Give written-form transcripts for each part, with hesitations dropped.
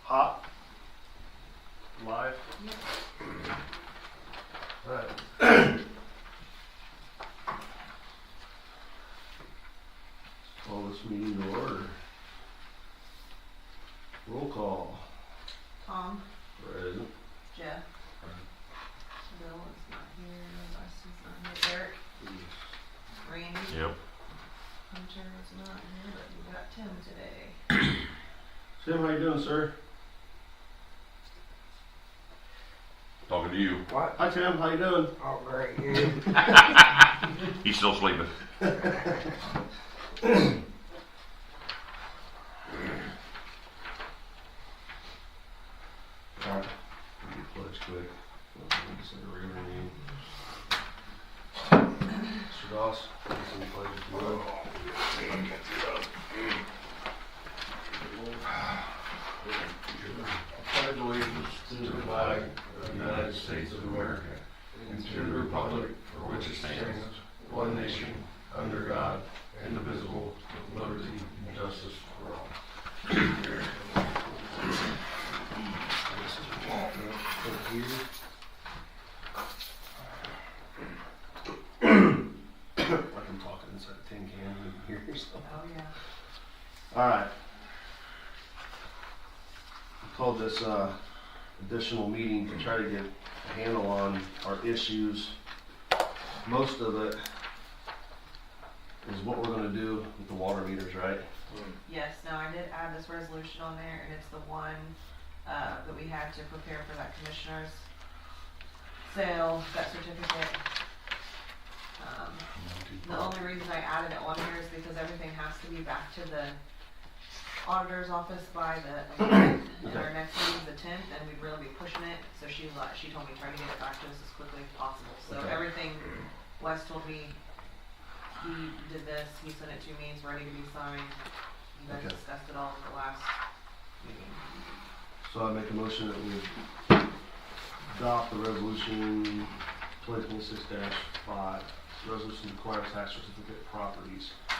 Hot? Live? Yep. Alright. Call this meeting to order. Roll call. Tom, Present. Jeff, Bill is not here, Leslie's not here, Eric, Randy. Yep. Hunter is not here, but we got Tim today. Tim, how you doing, sir? Talking to you. What? Hi, Tim. How you doing? Oh, great, you. He's still sleeping. Alright. Let me pledge quick. Just like a regular meeting. Mr. Doss, please say the pledge if you will. I pledge allegiance to the flag of the United States of America and to the republic for which it stands, one nation, under God, indivisible, with liberty and justice for all. Like I'm talking inside a tin can in here. So. Oh, yeah. Alright. We called this additional meeting to try to get a handle on our issues. Most of it is what we're going to do with the water meters, right? Yes, now I did add this resolution on there, and it's the one, that we had to prepare for that commissioner's sale, that certificate. The only reason I added it on here is because everything has to be back to the auditor's office by the 11th, and our next meeting's the 10th, and we'd really be pushing it, so she told me try to get it back to us as quickly as possible. So Okay. everything, Wes told me, he did this, he sent it to me, it's ready to be signed. You guys Okay. discussed it all at the last meeting. So I make a motion that we adopt the resolution 2026-5. Resolution requires tax certificate properties. I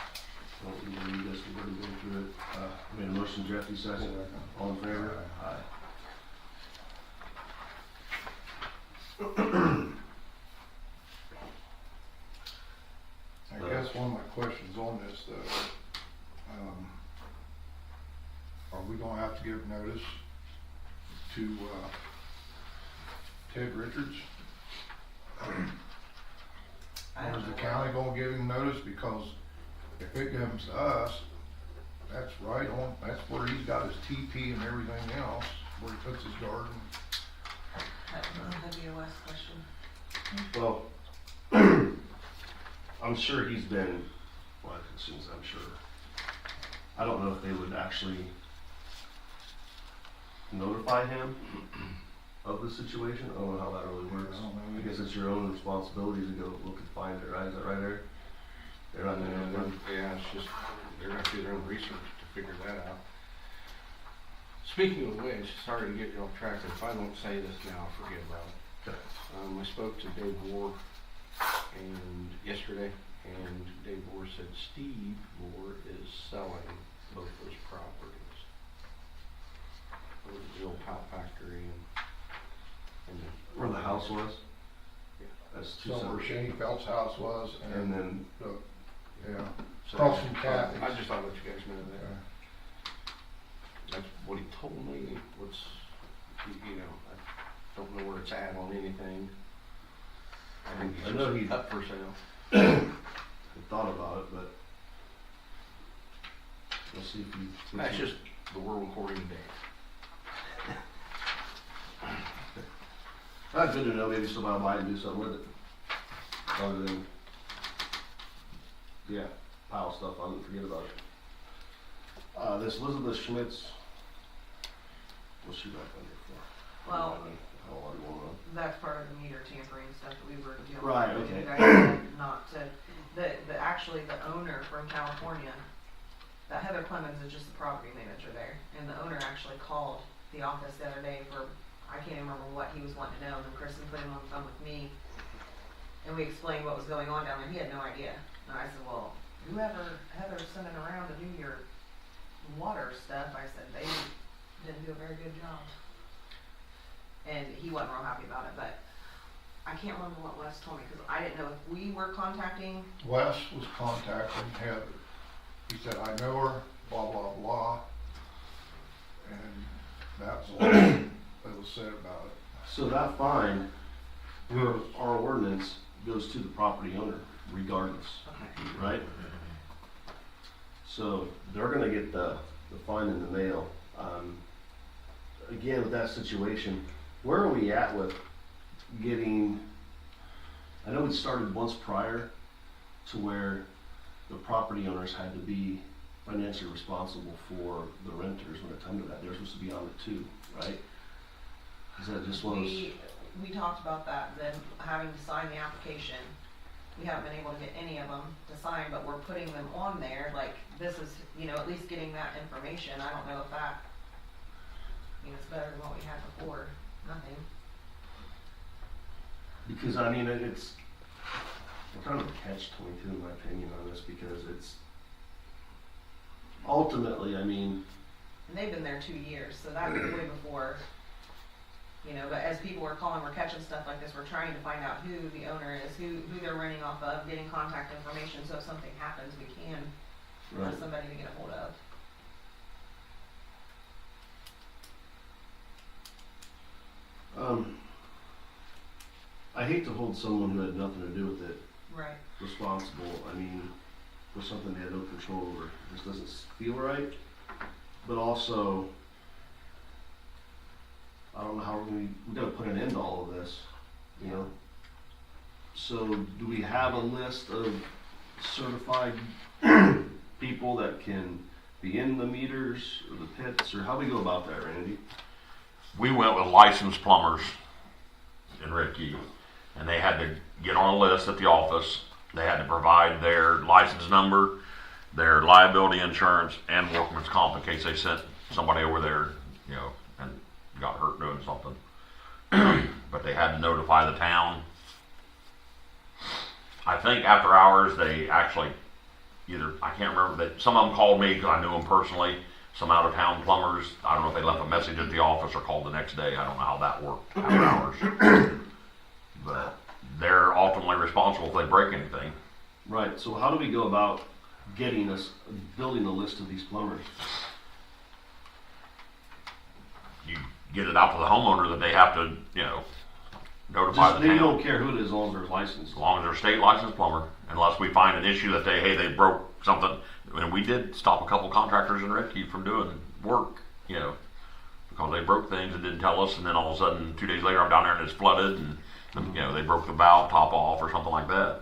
don't need to read this, we've already been through it. I made a motion, Jeff, you second. All in favor? Aye. I guess one of my questions on this though, are we gonna have to give notice to, Ted Richards? I Or don't is the know. county gonna give him notice? Because if it comes to us, that's right on, that's where he's got his TP and everything else, where he puts his garden. That'd be a Wes question. Well, I'm sure he's been, well, as soon as I'm sure. I don't know if they would actually notify him of the situation. I don't know how that really works. I don't know. I guess it's your own responsibility to go look and find it, right? Is that right, Eric? They're not gonna. Yeah, it's just, they're gonna do their own research to figure that out. Speaking of which, sorry to get you off track, if I don't say this now, I'll forget about it. Okay. I spoke to Dave Moore yesterday, and Dave Moore said Steve Moore is selling both those properties. The old cow factory and Where the house was? Yeah. That's two So where separate. Shane Felt's house was, And then, yeah, So across from Kathy's. I just thought I'd let you guys know that. That's what he told me. You know, I don't know where it's at on anything. I think I know he's he- up for sale. I thought about it, but we'll see if he. That's just the world according to Dave. That's good to know. Maybe somebody might do something with it. Other than, yeah, pile stuff. I wouldn't forget about it. This Elizabeth Schmitz, what's she back on here for? Well, How long you want that's part of the meter tampering stuff that we were dealing with. Right, okay. You guys said not to, actually the owner from California, that Heather Clemens is just the property manager there, and the owner actually called the office the other day for, I can't even remember what he was wanting to know, and then Kristen put him on the phone with me, and we explained what was going on down there, he had no idea. And I said, well, whoever Heather's sending around to do your water stuff, I said, they didn't do a very very good job. And he wasn't real happy about it, but I can't remember what Wes told me, because I didn't know if we were contacting. Wes was contacting Heather. He said, I know her, blah, blah, blah. And that's all that was said about it. So that fine, our ordinance goes to the property owner regardless, Okay. right? So they're gonna get the fine in the mail. Again, with that situation, where are we at with getting, I know it started once prior to where the property owners had to be financially responsible for the renters when it come to that. They're supposed to be on it too, right? Is that just one of those? We talked about that, them having to sign the application. We haven't been able to get any of them to sign, but we're putting them on there, like, this is, you know, at least getting that information. I don't know if that, you know, it's better than what we had before, nothing. Because I mean, it's kind of a catch-22 in my opinion on this, because it's ultimately, I mean, And they've been there 2 years, so that was way before, you know, but as people were calling, we're catching stuff like this, we're trying to find out who the owner is, who they're renting off of, getting contact information, so if something happens, we can right. have somebody to get a hold of. I hate to hold someone who had nothing to do with it Right. responsible. I mean, for something they had no control over. It just doesn't feel right. But also, I don't know how we gotta put an end to all of this, you know? So do we have a list of certified people that can be in the meters or the pits, or how do we go about that, Randy? We went with licensed plumbers in Ridgeville, and they had to get on a list at the office. They had to provide their license number, their liability insurance, and workman's comp in case they sent somebody over there, you know, and got hurt doing something. But they had to notify the town. I think after hours, they actually either, I can't remember, that some of them called me because I knew them personally. Some out-of-town plumbers, I don't know if they left a message at the office or called the next day. I don't know how that worked after hours. But they're ultimately responsible if they break anything. Right, so how do we go about building a list of these plumbers? You get it out to the homeowner that they have to, you know, notify Just, the they town. don't care who it is as long as they're licensed. As long as they're a state licensed plumber, unless we find an issue that they broke something. And we did stop a couple contractors in Ridgeville from doing work, you know, because they broke things and didn't tell us, and then all of a sudden 2 days later I'm down there and it's flooded, and you know, they broke the valve top off or something like that.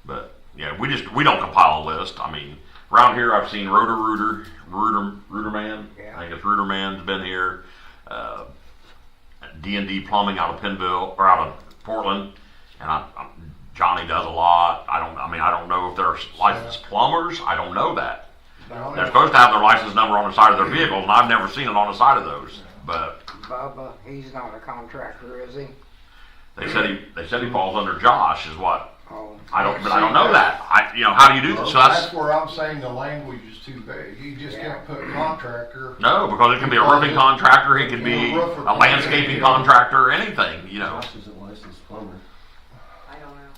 But yeah, we don't compile a list. I mean, around here I've seen Rooter Man. Yeah. I think it's Rooter Man's been here. D&D Plumbing out of Pinville or out of Portland, and Johnny does a lot. I don't know if they're licensed plumbers. I don't know that. They're supposed to have their license number on the side of their vehicles, and I've never seen it on the side of those. But Bubba, he's not a contractor, is he? they said he falls under Josh, is what Oh, I don't know that. How do you do this? So That's where I'm saying the language is too vague. You just Yeah. can't put contractor. no, because it can be a roofing contractor, he could be a landscaping contractor, anything, you know. Josh isn't licensed plumber. I don't know.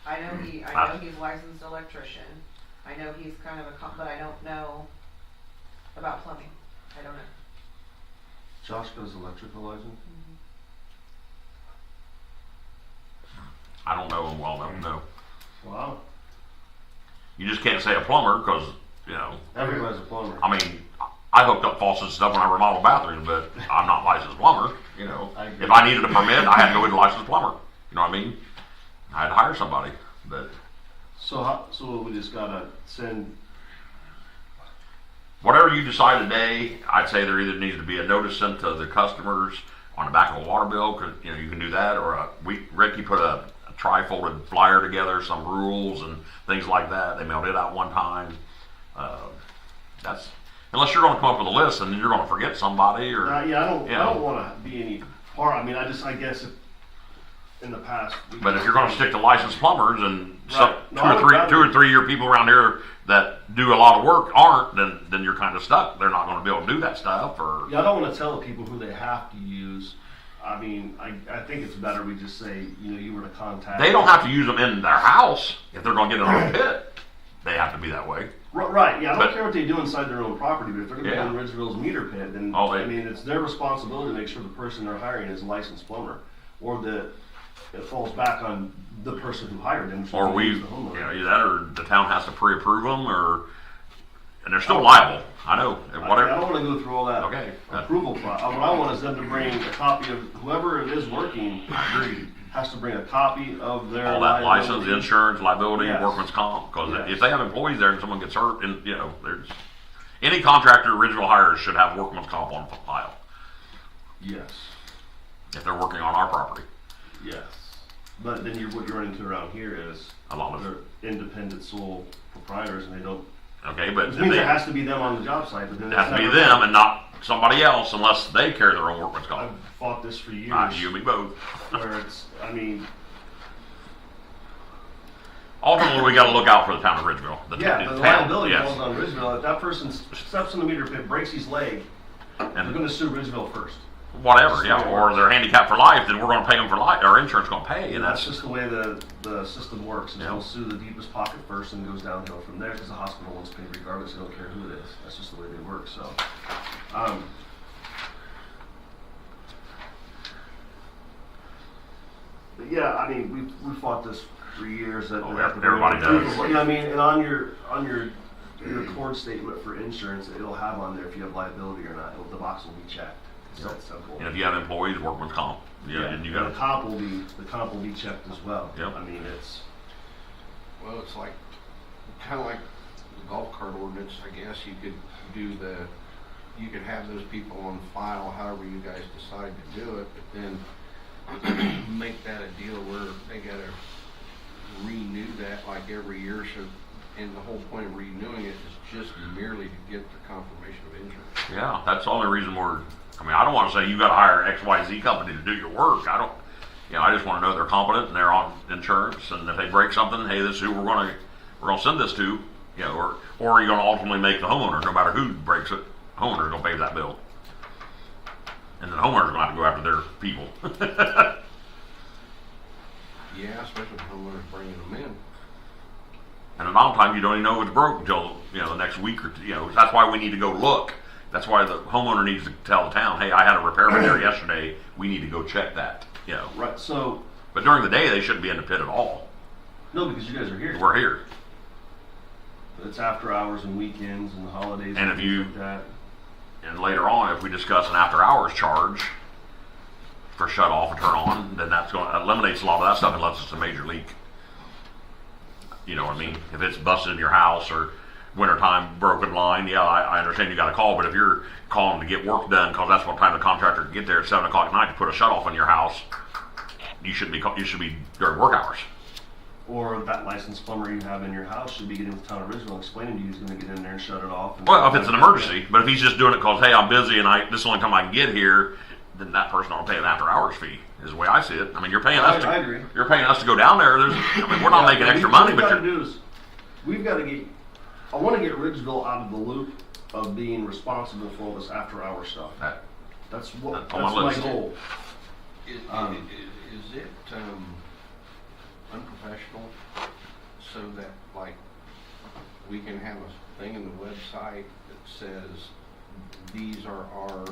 I know he's licensed electrician. I know he's kind of but I don't know about plumbing. I don't know. Josh does electrical license? I don't know him well enough to know. Wow. You just can't say a plumber because, you know, Everybody's a plumber. I mean, I hooked up faucets and stuff when I remodeled bathrooms, but I'm not a licensed plumber, you know. I agree. If I needed a permit, I had to go with a licensed plumber. You know what I mean? I had to hire somebody, but So we just gotta send, whatever you decide today, I'd say there either needs to be a notice sent to the customers on the back of a water bill, because, you know, you can do that, or Ricky put a tri-folded flyer together, some rules and things like that. They mailed it out one time. That's, unless you're going to come up with a list and you're going to forget somebody, or I don't wanna be any part, I mean, I guess in the past. But if you're gonna stick to licensed plumbers and Right. No, I would rather- 2 or 3 year people around here that do a lot of work aren't, then you're kind of stuck. They're not gonna be able to do that stuff, or, Yeah, I don't wanna tell people who they have to use. I mean, I think it's better we just say, you were to contact. they don't have to use them in their house if they're gonna get in a pit. They have to be that way. Right, yeah, I don't But- care what they do inside their own property, but if they're gonna Yeah. be in Ridgeville's meter pit, then, Oh, I mean, it's their responsibility to make sure the person they're hiring is a licensed plumber. Or that it falls back on the person who hired them. which Or would we, be the homeowner. either that or the town has to pre-approve them, and they're still liable. I know, I whatever. don't wanna go through all that. Okay. Approval what I want is them to bring a copy of, whoever it is working, has to bring a copy of their. All that license, liability. insurance, liability, Yes. workman's comp, because Yes. if they have employees there and someone gets hurt, and there's any contractor Ridgeville hires should have workman's comp on file Yes, if they're working on our property. yes. But then what you're running into around here is A lot of they're independent sole proprietors and they don't, okay, but it means it has to be them on the job site, but then it has it's to be never- them and not somebody else unless they carry their own workman's I've comp. fought this for years. You and me both. Where it's, I mean, Ultimately, we got to look out for the town of Ridgeville. The yeah, town, but the liability yes. falls on Ridgeville. If that person steps in the meter pit, breaks his leg, they're And gonna sue Ridgeville first. whatever, yeah, or they're handicapped for life, then we're going to pay them for life. Our insurance going to pay, and That's that's just the way the system works. Is Yeah. they'll sue the deepest pocket first and goes downhill from there because the hospital wants to pay regardless. They don't care who it is. That's just the way they work. So, but yeah, I mean, we fought this for years. That Oh, they have to bring everybody proof does. of what- You know what I mean? And on your cord statement for insurance, it'll have on there if you have liability or not. The box will be checked. It's that simple. and if you have employees, workman's comp. Yeah, and you got the comp will be checked as well. Yep. I mean, it's. Well, it's like, kind of like the golf cart ordinance, I guess. You could have those people on file however you guys decide to do it, but then make that a deal where they gotta renew that like every year. So, and the whole point of renewing it is just merely to get the confirmation of insurance. Yeah, that's the only reason I don't want to say you got to hire XYZ company to do your work. I just want to know they're competent and they're on insurance, and if they break something, hey, this is who we're going to send this to, or are you going to ultimately make the homeowner, no matter who breaks it, homeowner's going to pay that bill, and then the homeowner's going to have to go after their people. Yeah, especially if homeowners bringing them in. And a lot of times you don't even know it's broke until the next week or two. That's why we need to go look. That's why the homeowner needs to tell the town, hey, I had a repairman there yesterday. We need to go check that. Right, so, But during the day they shouldn't be in the pit at all. no, because you guys are here. We're here. It's after hours and weekends and holidays. And if things you- like that. And later on, if we discuss an after hours charge for shut off and turn on, then that's going to eliminates a lot of that stuff unless it's a major leak. You know what I mean? If it's busted in your house or wintertime broken line, yeah, I understand you got to call, but if you're calling to get work done, because that's what time the contractor can get there at 7 o'clock at night to put a shut off on your house, you should be during work hours. Or that licensed plumber you have in your house should be getting with the town of Ridgeville, explaining to you he's gonna get in there and shut it off. Well, if it's an emergency, but if he's just doing it because, hey, I'm busy and this is the only time I can get here, then that person ought to pay an after hours fee, is the way I see it. I mean, you're paying us I agree. You're paying us to go down there. We're not making extra money, but We've got to get, I wanna get Ridgeville out of the loop of being responsible for all this after hour stuff. That's on my my list. goal. Is it unprofessional so that, like, we can have a thing in the website that says these are our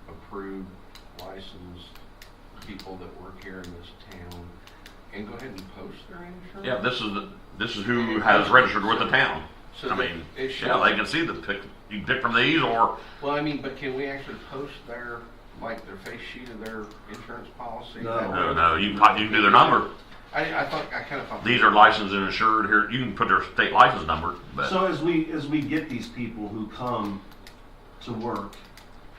approved, licensed people that work here in this town, and go ahead and post their insurance? yeah, this is who has registered with the town. So I that mean, it shows- yeah, they can see you can pick from these, or Well, I mean, but can we actually post their face sheet of their insurance policy? no, you can do their number. I kind of thought. These are licensed and insured here. You can put their state license number, but So as we get these people who come to work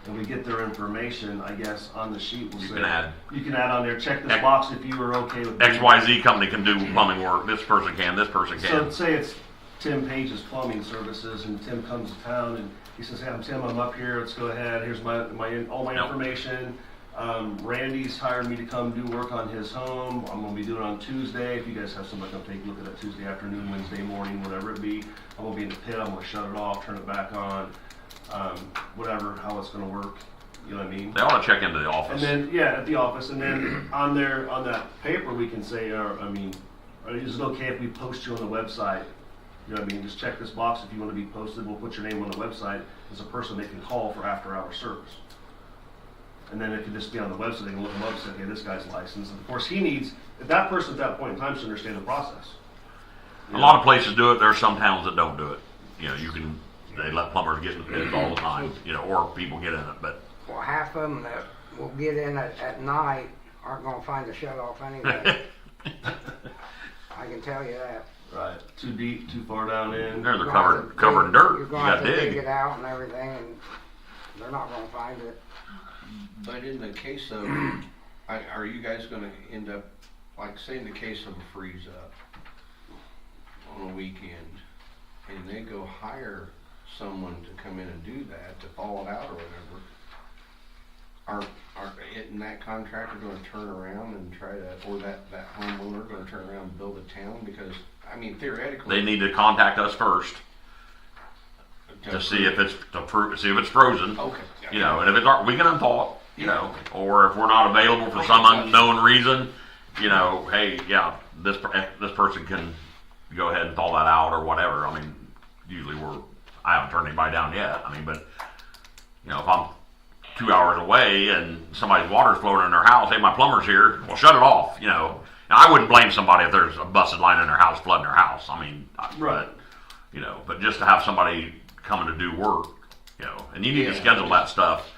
and we get their information, I guess on the sheet we'll You say. can add- You can add on there, check this X- box if you are okay with. XYZ company can do plumbing work. This person can. This person So can. say it's Tim Page's Plumbing Services and Tim comes to town and he says, hey, I'm Tim, I'm up here, let's go ahead, here's all my Yep. information. Randy's hired me to come do work on his home. I'm gonna be doing it on Tuesday. If you guys have somebody come take a look at that Tuesday afternoon, Wednesday morning, whatever it be, I'm gonna be in the pit. I'm gonna shut it off, turn it back on, whatever, how it's gonna work. You know what I mean? They ought to check into the office. And then, yeah, at the office, and then on that paper, we can say, is it okay if we post you on the website? You know what I mean? Just check this box if you want to be posted. We'll put your name on the website as a person they can call for after-hour service. And then it can just be on the website. They can look him up and say, okay, this guy's licensed. And of course, if that person at that point in time should understand the process. A lot of places do it. There are some towns that don't do it. You know, they let plumbers get in the pits all the time, you know, or people get in it, but. Well, half of them that will get in at night aren't gonna find the shut off anyway. I can tell you that. Right. Too deep, too far down in. They're covered in dirt. You're You gonna have gotta to dig dig. it out and everything, and they're not gonna find it. But in the case of, are you guys gonna end up, like say in the case of a freeze up on a weekend, and they go hire someone to come in and do that, to thaw it out or whatever, isn't that contractor gonna turn around and try to, or that homeowner gonna turn around and build a town? Because, I mean, theoretically. They need to contact us first to see if it's frozen. Okay. You know, and if it's we can unthaw it. You know, or if we're not available for some unknown reason, you know, hey, yeah, this person can go ahead and thaw that out or whatever. I mean, usually I haven't turned anybody down yet. I mean, but you know, if I'm 2 hours away and somebody's water's flowing in their house, hey, my plumber's here, well, shut it off. You know, and I wouldn't blame somebody if there's a busted line in their house flooding their house. I mean, Right. you know, but just to have somebody coming to do work, you know, and you need to schedule that stuff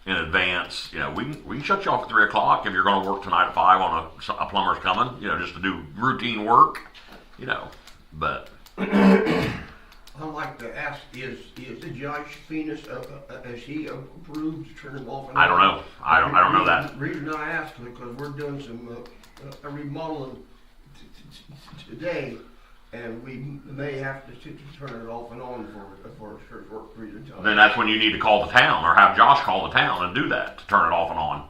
in advance. You know, we can shut you off at 3 o'clock if you're going to work tonight at 5 on a plumber's coming. You know, just to do routine work. You know, but I'd like to ask: Is the Judge Venus is he approved to turn them off? And I don't know. I don't know that. The reason I asked is because we're doing some remodeling today, and we may have to turn it off and on for a short period of time. Then that's when you need to call the town or have Josh call the town and do that to turn it off and on.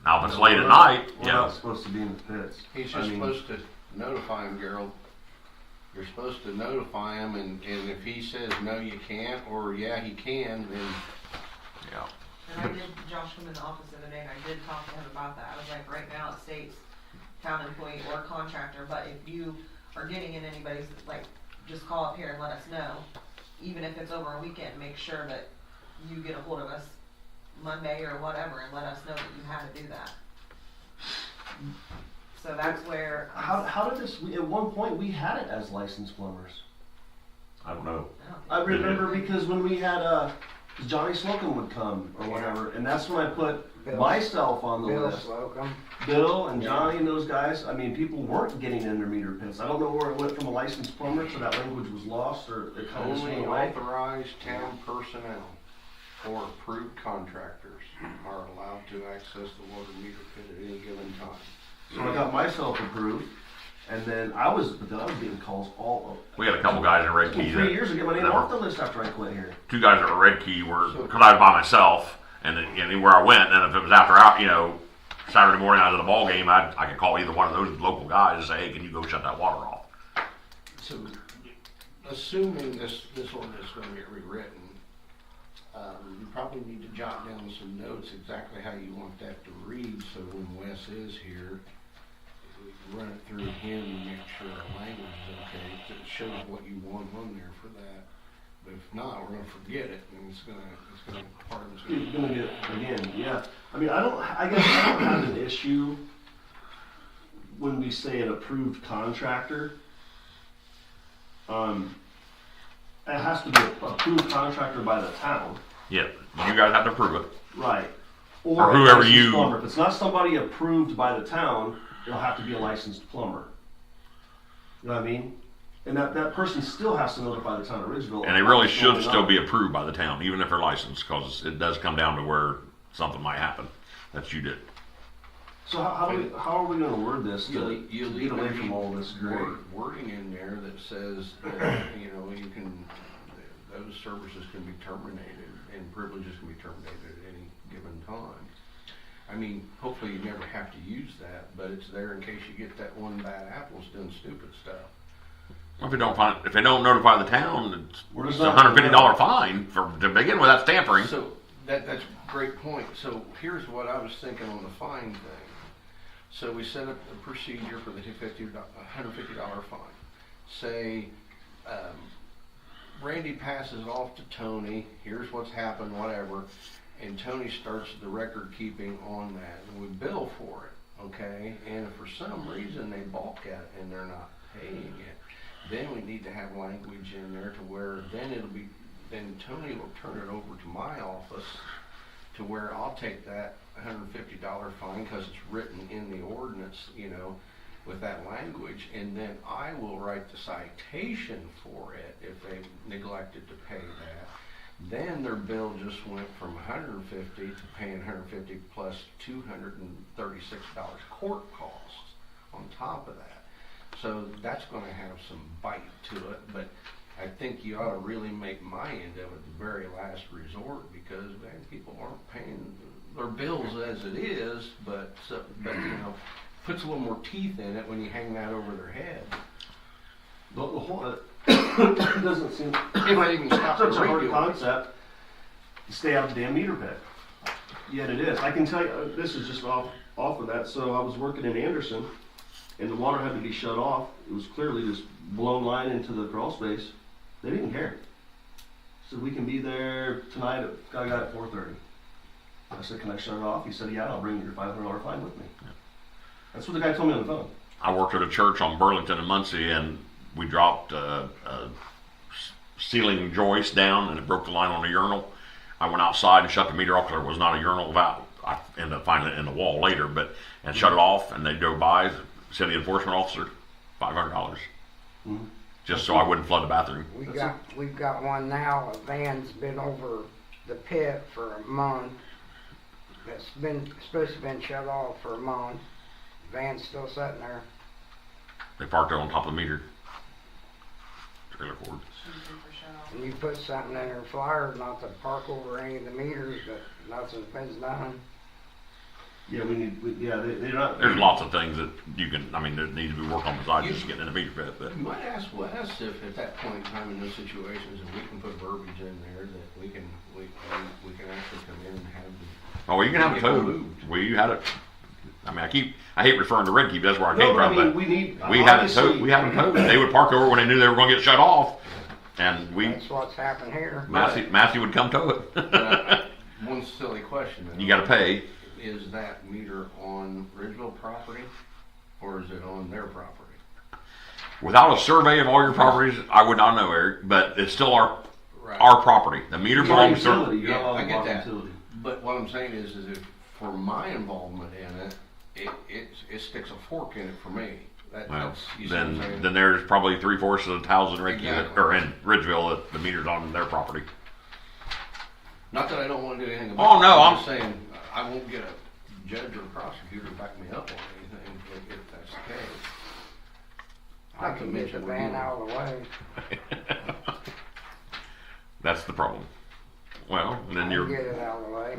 Now, if it's late at night, We're you not know, supposed to be in the pits. He's just supposed to notify him, Gerald. You're supposed to notify him, and if he says, no, you can't, or yeah, he can, then. yeah. And I did, Josh come in the office the other day, and I did talk to him about that. I was like, right now it states town employee or contractor, but if you are getting in anybody's, like, just call up here and let us know. Even if it's over a weekend, make sure that you get a hold of us Monday or whatever and let us know that you had to do that. So that's where. How did this? At one point, we had it as licensed plumbers. I don't know. I remember because when we had Johnny Slocum would come or whatever, and that's when I put myself on the Bill list. Slocum. Bill and Johnny and those guys. I mean, people weren't getting in their meter pits. I don't know where it went from a licensed plumber to that language was lost or it kind of just Only went away. authorized town personnel or approved contractors are allowed to access the water meter pit at any given time. So I got myself approved, and then I was getting calls all over. We had a couple guys in Red Key. 3 years ago, my name that off were- the list after I quit here. 2 guys that were Red Key were, because I was by myself, and anywhere I went, and if it was after out, you know, Saturday morning I was at a ball game, I could call either one of those local guys and say, hey, can you go shut that water off? So, assuming this ordinance is gonna get rewritten, you probably need to jot down some notes exactly how you want that to read, so when Wes is here, we can run it through him and make sure the language is okay, so it shows what you want on there for that. But if not, we're gonna forget it, and part of it's You're gonna get again, yeah. I mean, I guess I don't have an issue when we say an approved contractor. It has to be an approved contractor by the town. Yeah, you guys have to prove it. Right. Or a whoever licensed you- plumber. If it's not somebody approved by the town, it'll have to be a licensed plumber. You know what I mean? And that person still has to notify the town of Ridgeville. And they really should still be approved by the town, even if they're licensed, because it does come down to where something might happen that you did. So how are we going to word this to You'll get away from all this gray? wording in there that says that, you know, those services can be terminated and privileges can be terminated at any given time. I mean, hopefully you never have to use that, but it's there in case you get that one bad apple's doing stupid stuff. If they don't notify the town, We're it's just a not $150 fine to begin with. That's tampering. So that's a great point. So here's what I was thinking on the fine thing. So we set up a procedure for the $150 fine. Say Randy passes it off to Tony. Here's what's happened, whatever, and Tony starts the record keeping on that, and we bill for it, okay? And if for some reason they balk at it and they're not paying it, then we need to have language in there to where then Tony will turn it over to my office to where I'll take that $150 fine because it's written in the ordinance, with that language, and then I will write the citation for it if they neglected to pay that. Then their bill just went from $150 to paying $150 plus $236 court costs on top of that. So that's going to have some bite to it, but I think you ought to really make my end of it the very last resort because man, people aren't paying their bills as it is, but puts a little more teeth in it when you hang that over their head. The whole it doesn't seem It might even stop such the a hard radio. concept to stay out of the damn meter pit. Yet it is. I can tell you, this is just off of that. So I was working in Anderson, and the water had to be shut off. It was clearly just blown line into the crawl space. They didn't care. So we can be there tonight. I got at 4:30. I said, "Can I shut it off?" He said, "Yeah, I'll bring your $500 fine with me." That's what the guy told me on the phone. I worked at a church on Burlington and Muncie, and we dropped a ceiling joist down, and it broke the line on a urinal. I went outside and shut the meter off because there was not a urinal valve. I ended up finding it in the wall later, and shut it off, and they drove by, city enforcement officer, $500, just so I wouldn't flood the bathroom. We've got one now. A van's been over the pit for a month. It's supposed to have been shut off for a month. Van's still sitting there. They parked it on top of the meter. Trailer cord. And you put something in her flyer not to park over any of the meters, but nothing's been done. Yeah, they're not. There's lots of things that there needs to be worked on besides just getting in the meter pit. But You might ask Wes if at that point in time in those situations, if we can put verbiage in there that we can actually come in and have the. you can have it towed. We had it. I hate referring to Red Keep. That's where I came from. But we had it towed. We had them towed. They would park over when they knew they were going to get shut off, and That's what's happened here. Massey would come tow it. One silly question. You got to pay. Is that meter on Ridgeville property or is it on their property? Without a survey of all your properties, I would not know, Eric. But it's still our property. The meter belongs to. I get that. But what I'm saying is if for my involvement in it sticks a fork in it for me. Then there's probably 3/4 of the towns in Ricky or in Ridgeville that the meter's on their property. Not that I don't want to do anything about it. Oh no, I'm just saying I won't get a judge or a prosecutor to back me up on anything if that's the case. I can get the van out of the way. That's the problem. Well, then I'll get it out of the way.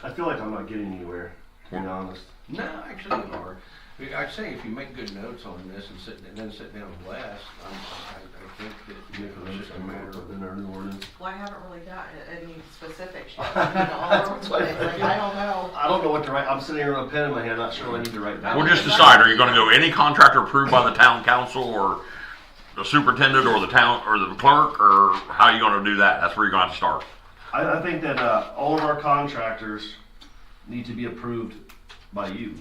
I feel like I'm not getting anywhere, to be honest. No, actually you are. I'd say if you make good notes on this and then sit down with Wes, I think that it's just a matter of in our new ordinance. Well, I haven't really gotten any specifics yet. All over the place. I don't know. I don't know what to write. I'm sitting here with a pen in my hand, not sure what I need to write down. We'll just decide. Are you going to go any contractor approved by the town council or the superintendent or the town or the clerk, or how are you going to do that? That's where you're going to have to start. I think that all of our contractors need to be approved by you,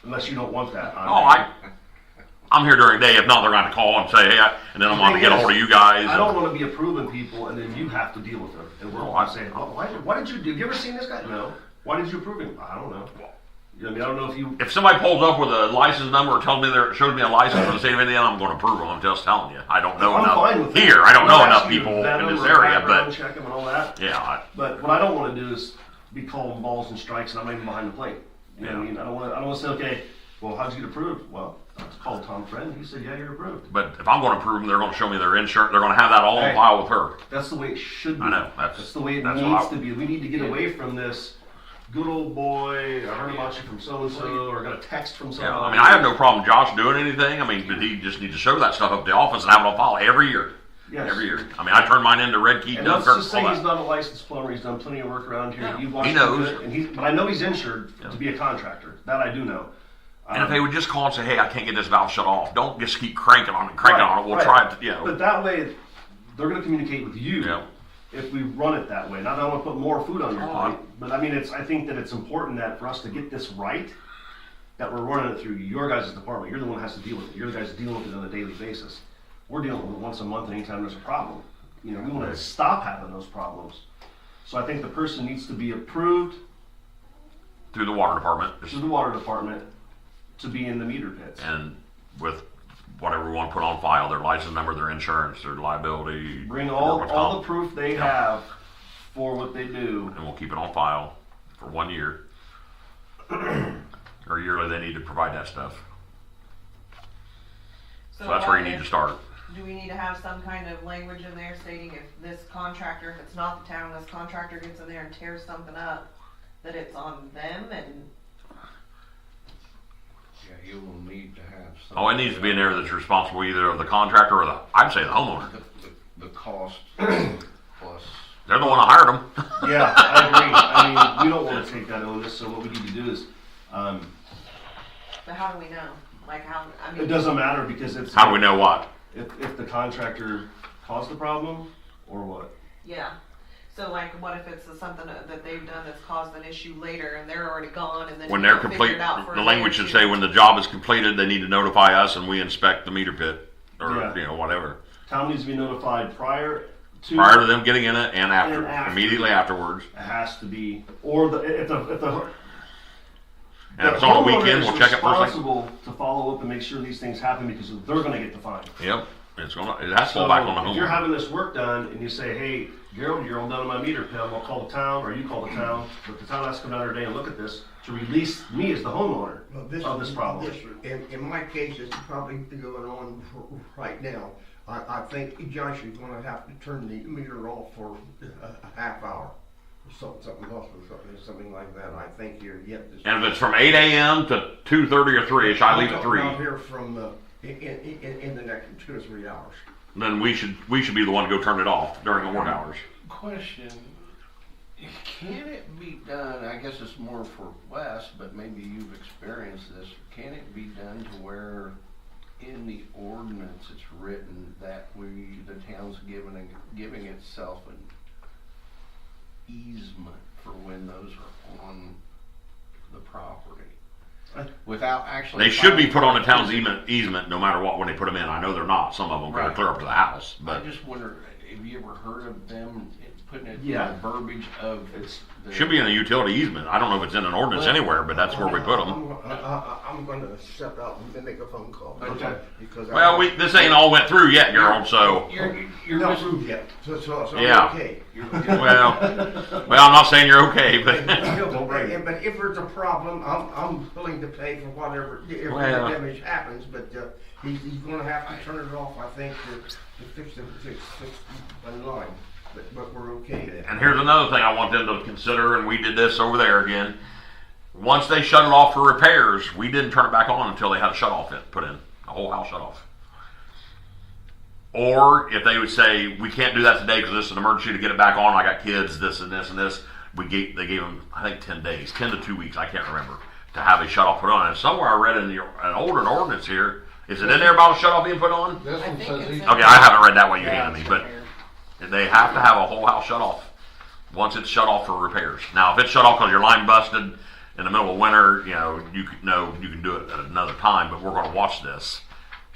unless you don't want that. I'm here during the day. If not, they're going to call and say, hey, and then I'm going to get a hold of you guys. I don't want to be approving people and then you have to deal with them. And we're all saying, oh, why did you do? You ever seen this guy? No. Why did you approve him? I don't know. I don't know if you. If somebody pulls up with a license number or tells me shows me a license for the state of Indiana, I'm going to approve them. I'm just telling you. I don't know enough here. I don't know enough people in this area, but check them and all that. Yeah. But what I don't want to do is be calling balls and strikes, and I'm not even behind the plate. You know what I mean? I don't want to say, okay, Well, how'd you get approved? Well, I called Tom Friend. He said, yeah, you're approved. But if I'm going to approve them, they're going to show me their insurance. They're going to have that all on Hey. file with her. That's the way it should be. I know. That's the way it that's needs what I- to be. We need to get away from this good old boy, I heard about you from so-and-so, or got a text from somebody. Yeah, I mean, I have no problem Josh doing anything. I mean, but he just needs to show that stuff up at the office and have it on file every year. Yes. Every year. I mean, I turn mine into Red Key, And let's Dunkirk, just say all he's that. not a licensed plumber. He's done plenty of work around here. Yeah. You've watched He him knows. do it, and but I know he's insured Yeah. to be a contractor. That I do know. And if they would just call and say, hey, I can't get this valve shut off, don't just keep cranking on it, cranking Right, on it. We'll right. try it, you know. But that way, they're going to communicate with you Yeah. if we run it that way. Not that I want to put more food on your Oh, plate, but I mean, I think that it's important that for us to get this right, that we're running it through your guys' department. You're the one that has to deal with it. You're the guys dealing with it on a daily basis. We're dealing with it once a month anytime there's a problem. You know, we want to stop having those problems. So I think the person needs to be approved Through the water department. through the water department to be in the meter pits. And with whatever we want to put on file, their license number, their insurance, their liability. Bring all workman's the comp, proof they Yeah. have for what they do. and we'll keep it on file for 1 year. Or yearly, they need to provide that stuff. So that's where you need to start. Do we need to have some kind of language in there stating if this contractor, if it's not the town, this contractor gets in there and tears something up, that it's on them and, Yeah, you will need to have some. Oh, it needs to be in there that's responsible either of the contractor or I'd say the homeowner. The cost plus. They're the one that hired them. Yeah, I agree. I mean, we don't want to take that onus, so what we need to do is, but how do we know? Like how, I mean. it doesn't matter because it's. How do we know what? If the contractor caused the problem, or what? Yeah. So like, what if it's something that they've done that's caused an issue later and they're already gone and then When you they're don't figure complete, it out for the a language day or should two? say when the job is completed, they need to notify us and we inspect the meter pit or, Yeah. you know, whatever. Town needs to be notified prior to. Prior to them getting in it and after, And after. immediately afterwards. It has to be, or if the And if it's on a homeowner weekend, is we'll check it first thing. responsible to follow up and make sure these things happen because they're gonna get the fine. Yep, it has to fall back on the If you're homeowner. having this work done and you say, hey, Gerald, you're all done on my meter pit, I'll call the town, or you call the town, but the town has to come down today and look at this to release me as the homeowner Well, of this problem. In my case, it's probably going on right now. I think Josh is gonna have to turn the meter off for a half hour. Or something else or something like that. I think you're yet to. And if it's from 8 a.m. to 2:30 or 3ish, I leave at 3. I'll hear from, in the next 2 or 3 hours. Then we should be the one to go turn it off during the work hours. Question, can it be done, I guess it's more for Wes, but maybe you've experienced this, can it be done to where in the ordinance it's written that the town's giving itself an easement for when those are on the property? Without actually. They should be put on the town's easement no matter what when they put them in. I know they're not. Some of them are Right. clear up to the house. I But just wonder, have you ever heard of them putting it in Yeah. the verbiage of? It's- the- should be in a utility easement. I don't know if it's in an ordinance anywhere, but that's where we put them. I'm gonna step out and make a phone call. Okay. Because Well, this ain't all went through yet, Gerald, so. You're not missing. approved yet, so Yeah. I'm okay. Well, I'm not saying you're okay, but. Don't bring it. But if there's a problem, I'm willing to pay for whatever, if the Well. damage happens, but, he's gonna have to turn it off, I think, to fix the line, but we're okay there. And here's another thing I want them to consider, and we did this over there again. Once they shut it off for repairs, we didn't turn it back on until they had a shut off put in, a whole house shut off. Or if they would say, we can't do that today because this is an emergency to get it back on, I got kids, this and this and this, they gave them, I think, 10 days, 10 to 2 weeks, I can't remember, to have a shut off put on. And somewhere I read in an older ordinance here, is it in there about a shut off being put on? This I one think says it's each. in- Okay, I haven't read that what you Yeah, handed me, it's but repaired. they have to have a whole house shut off once it's shut off for repairs. Now, if it's shut off because your line busted in the middle of winter, you can do it at another time, but we're going to watch this.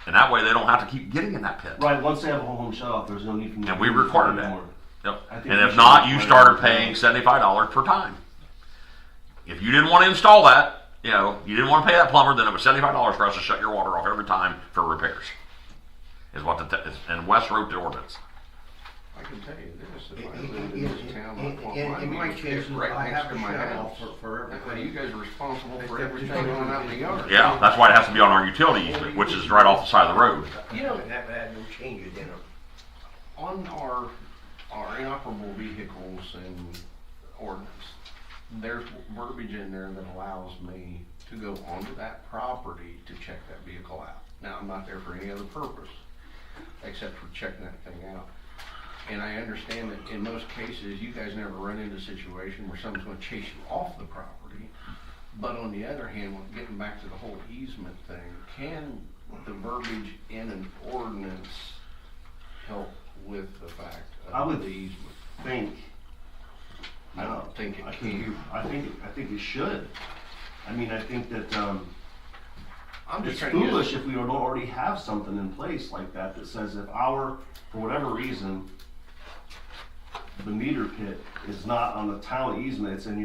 And that way they don't have to keep getting in that pit. Right, once they have a whole home shut off, there's no need for me. And to we do it require that. anymore. Yep. I think And we if should not, you require started that. paying $75 per time. If you didn't want to install that, you didn't want to pay that plumber, then it was $75 for us to shut your water off every time for repairs. Is what and Wes wrote the ordinance. I can tell you this, if I lived in this town, I want my In my meters case, kept right I next have to a my shut house. off for That way everything. you guys are responsible for Except everything just- going on in the yard. Yeah, that's why it has to be on our utility easement, which is right off the side of the road. You know, And that had no changes in them. on our inoperable vehicles and ordinance, there's verbiage in there that allows me to go onto that property to check that vehicle out. Now, I'm not there for any other purpose, except for checking that thing out. And I understand that in most cases, you guys never run into a situation where someone's gonna chase you off the property. But on the other hand, when getting back to the whole easement thing, can the verbiage in an ordinance help with the fact I of would the easement? Think. I don't think it can. I think it should. I mean, I think that, I'm just it's trying to get. foolish if we don't already have something in place like that that says if for whatever reason, the meter pit is not on the town easement, it's on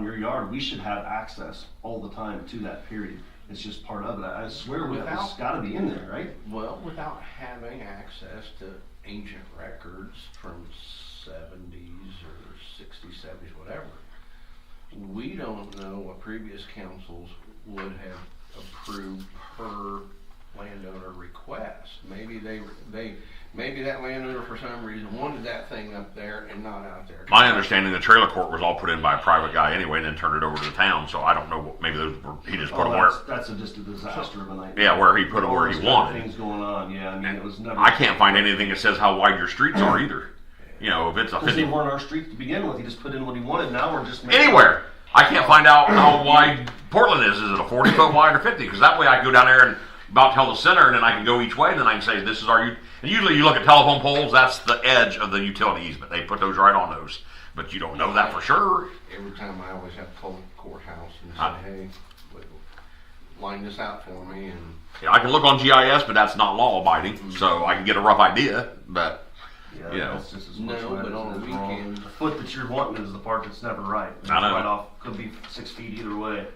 your yard, we should have access all the time to that period. It's just part of it. I swear it's Without- gotta be in there, right? Well, without having access to ancient records from 70s or 60s, 70s, whatever, we don't know what previous councils would have approved per landowner request. Maybe maybe that landowner for some reason wanted that thing up there and not out there. My understanding, the trailer court was all put in by a private guy anyway, and then turned it over to the town. So I don't know. Maybe he just put them where. That's just a disaster of a night. Yeah, where he put them where he All those kind of wanted. Things going on, yeah, I mean, it was never. I can't find anything that says how wide your streets are either. You know, if it's a Because they 50 weren't our streets to begin with, he just put in what he wanted, now we're just. making- anywhere. I can't find out how wide Portland is. Is it a 40-foot wide or 50? Because that way I can go down there and about tell the center, and then I can go each way, and then I can say this is our. And usually you look at telephone poles. That's the edge of the utility easement. They put those right on those, but you don't know that for sure. Every time I always have to call the courthouse and say, hey, line this out for me, and Yeah, I can look on GIS, but that's not law abiding, so I can get a rough idea. But Yeah, you know. that's just as much No, right but as on it a is wrong. weekend- The foot that you're wanting is the part that's never right. It's I know. Right off, could be 6 feet either way.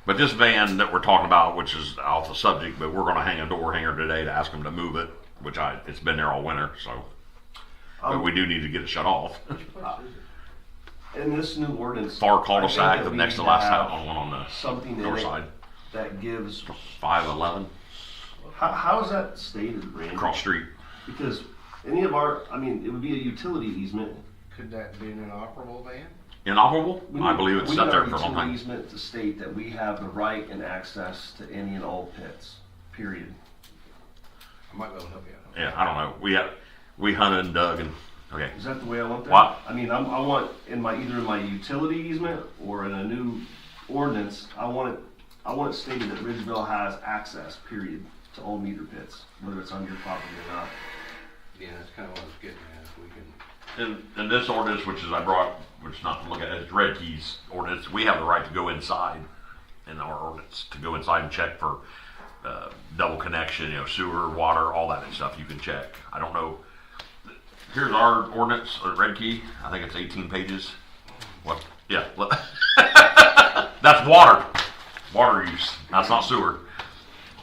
But this van that we're talking about, which is off the subject, but we're going to hang a door hanger today to ask them to move it, which it's been there all winter, so. But we do need to get it shut off. which place is it? In this new ordinance. Far I cul-de-sac, think that the we next to need last have house, one on the Something in north it side, that gives, 511 how is that stated, Randy? cross street. Because it would be a utility easement. Could that be an inoperable van? Inoperable? We I need- believe it's we sat need there a for a long utility time. easement to state that we have the right and access to any and all pits, period. I might be able to help you out. Yeah, I don't know. We hunted and dug and, okay. Is that the way I want that? What? I mean, I want either in my utility easement or in a new ordinance, I want it stated that Ridgeville has access, period, to all meter pits, whether it's on your property or not. Yeah, that's kind of what I was getting at, if we can. In this ordinance, which is I brought, which is not to look at, it's Red Keys ordinance, we have the right to go inside in our ordinance, to go inside and check for double connection, sewer, water, all that stuff you can check. I don't know. Here's our ordinance, Red Key. I think it's 18 pages. What? Yeah. That's water use. That's not sewer.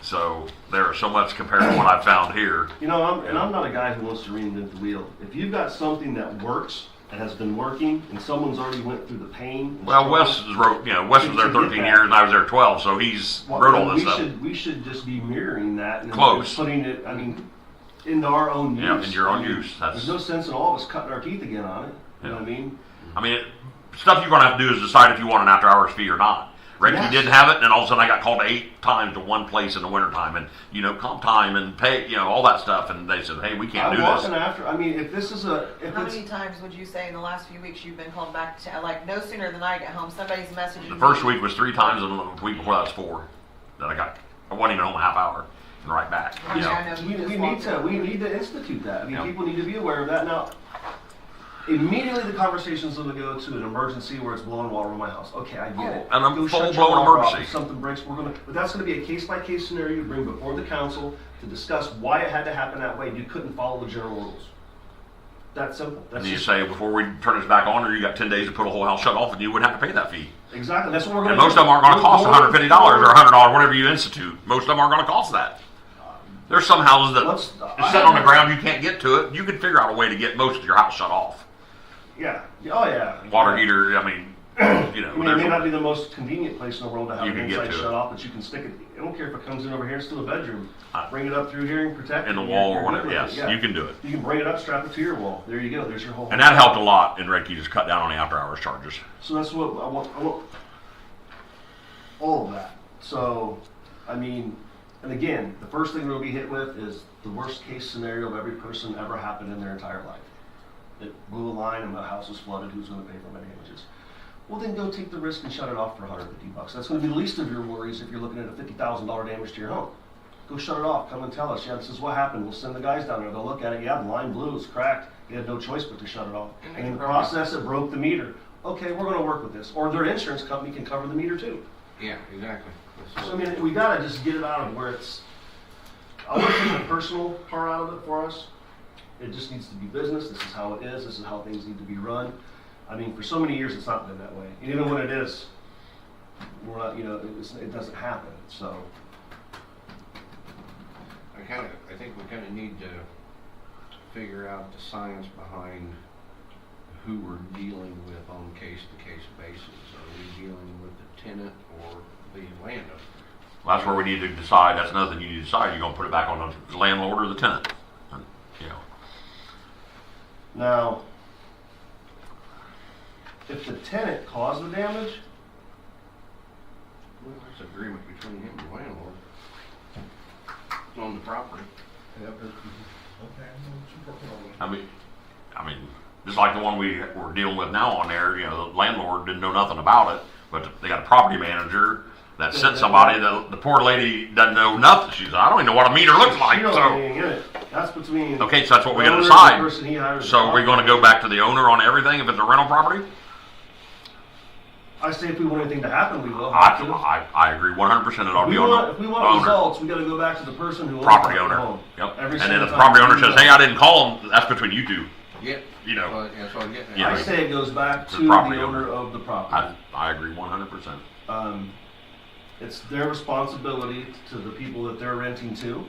So there is so much compared to what I found here. I'm not a guy who wants to reinvent the wheel. If you've got something that works and has been working, and someone's already went through the pain. and Well, struggle, Wes was there 13 years, and I was there 12, so he's well, wrote all then this stuff. we should just be mirroring that and Close. putting it, into our own use. Yeah, in your own use. There's no sense in all of us cutting our teeth again on it. You know what I mean? I mean, stuff you're going to have to do is decide if you want an after-hours fee or not. Red Key Yes. didn't have it, and then all of a sudden I got called 8 times to one place in the wintertime, and, comp time and pay, all that stuff, and they said, hey, we can't I'm do walking this. after, if this is How many times would you say in the last few weeks you've been called back to, like, no sooner than I get home, somebody's messaging The me. first week was 3 times, and the week before that was 4 that I wasn't even home a half hour and right back. I mean, I know we, you just we walked in. need to institute that. Yeah. People need to be aware of that. Now, immediately the conversation's going to go to an emergency where it's blowing water on my house. Okay, I get it. and a Go shut your full-blown water off. emergency. If something breaks, but that's going to be a case-by-case scenario you bring before the council to discuss why it had to happen that way. You couldn't follow the general rules. That's simple. That's And you just- say, before we turn this back on, or you got 10 days to put a whole house shut off, and you wouldn't have to pay that fee. Exactly. That's what we're going And to do. most of them aren't going to cost $150 or $100, whatever you institute. Most of them aren't going to cost that. There's some houses that Let's- it's set on the ground, you can't get to it. You can figure out a way to get most of your house shut off. Yeah, oh yeah. Water Yeah. heater, I mean, you know. I mean, it may not be the most convenient place in the world to have You an can get inside to shut it. off, but you can stick it. I don't care if it comes in over here, it's still a bedroom. Uh, Bring it up through here and protect it. in the You're- wall you're or whatever, good with yes, it, yeah. you can do it. You can bring it up, strap it to your wall. There you go. There's your whole. And that helped a lot in Red Key, just cut down on the after hours charges. So that's what I want. I want all of that. So, I mean, and again, the first thing we'll be hit with is the worst case scenario of every person ever happened in their entire life. It blew a line and the house was flooded. Who's going to pay for my damages? Well, then go take the risk and shut it off for $150. That's going to be the least of your worries if you're looking at a $50,000 damage to your home. Go shut it off. Come and tell us. Yeah, this is what happened. We'll send the guys down there. They'll look at it. Yeah, the line blew. It's cracked. They had no choice but to shut it off. And in the process, it broke the meter. Okay, we're going to work with this. Or their insurance company can cover the meter too. Yeah, exactly. So, I mean, we got to just get it out of where it's. I want to take the personal part out of it for us. It just needs to be business. This is how it is. This is how things need to be run. I mean, for so many years, it's not been that way. And even when it is, we're not, it doesn't happen. So, I think we kind of need to figure out the science behind who we're dealing with on a case-to-case basis. Are we dealing with the tenant or the landowner? Well, that's where we need to decide. That's another thing you need to decide. You're going to put it back on the landlord or the tenant. And, you know. now, if the tenant caused the damage, Well, there's agreement between him and the landlord on the property. I mean, just like the one we're dealing with now on there, the landlord didn't know nothing about it, but they got a property manager that sent somebody. The poor lady doesn't know nothing. She's I don't even know what a meter looks like. you know So anything in it. That's between. okay, so that's what we the got to owner and the decide. person he hired as So the we're going to go back to the owner on everything if it's a rental property. I say if we want anything to happen, we will. have to. I agree 100%. It ought to be on If we the want owner. results, we got to go back to the person who owns Property the owner. home. Yep. Every And then single if the time property owner we do says, that. "Hey, I didn't call him," that's between you two. Yep. You know. Well, that's what I'm getting at. Yeah. I say it goes back to The the property owner owner. of the property. I agree 100%. It's their responsibility to the people that they're renting to,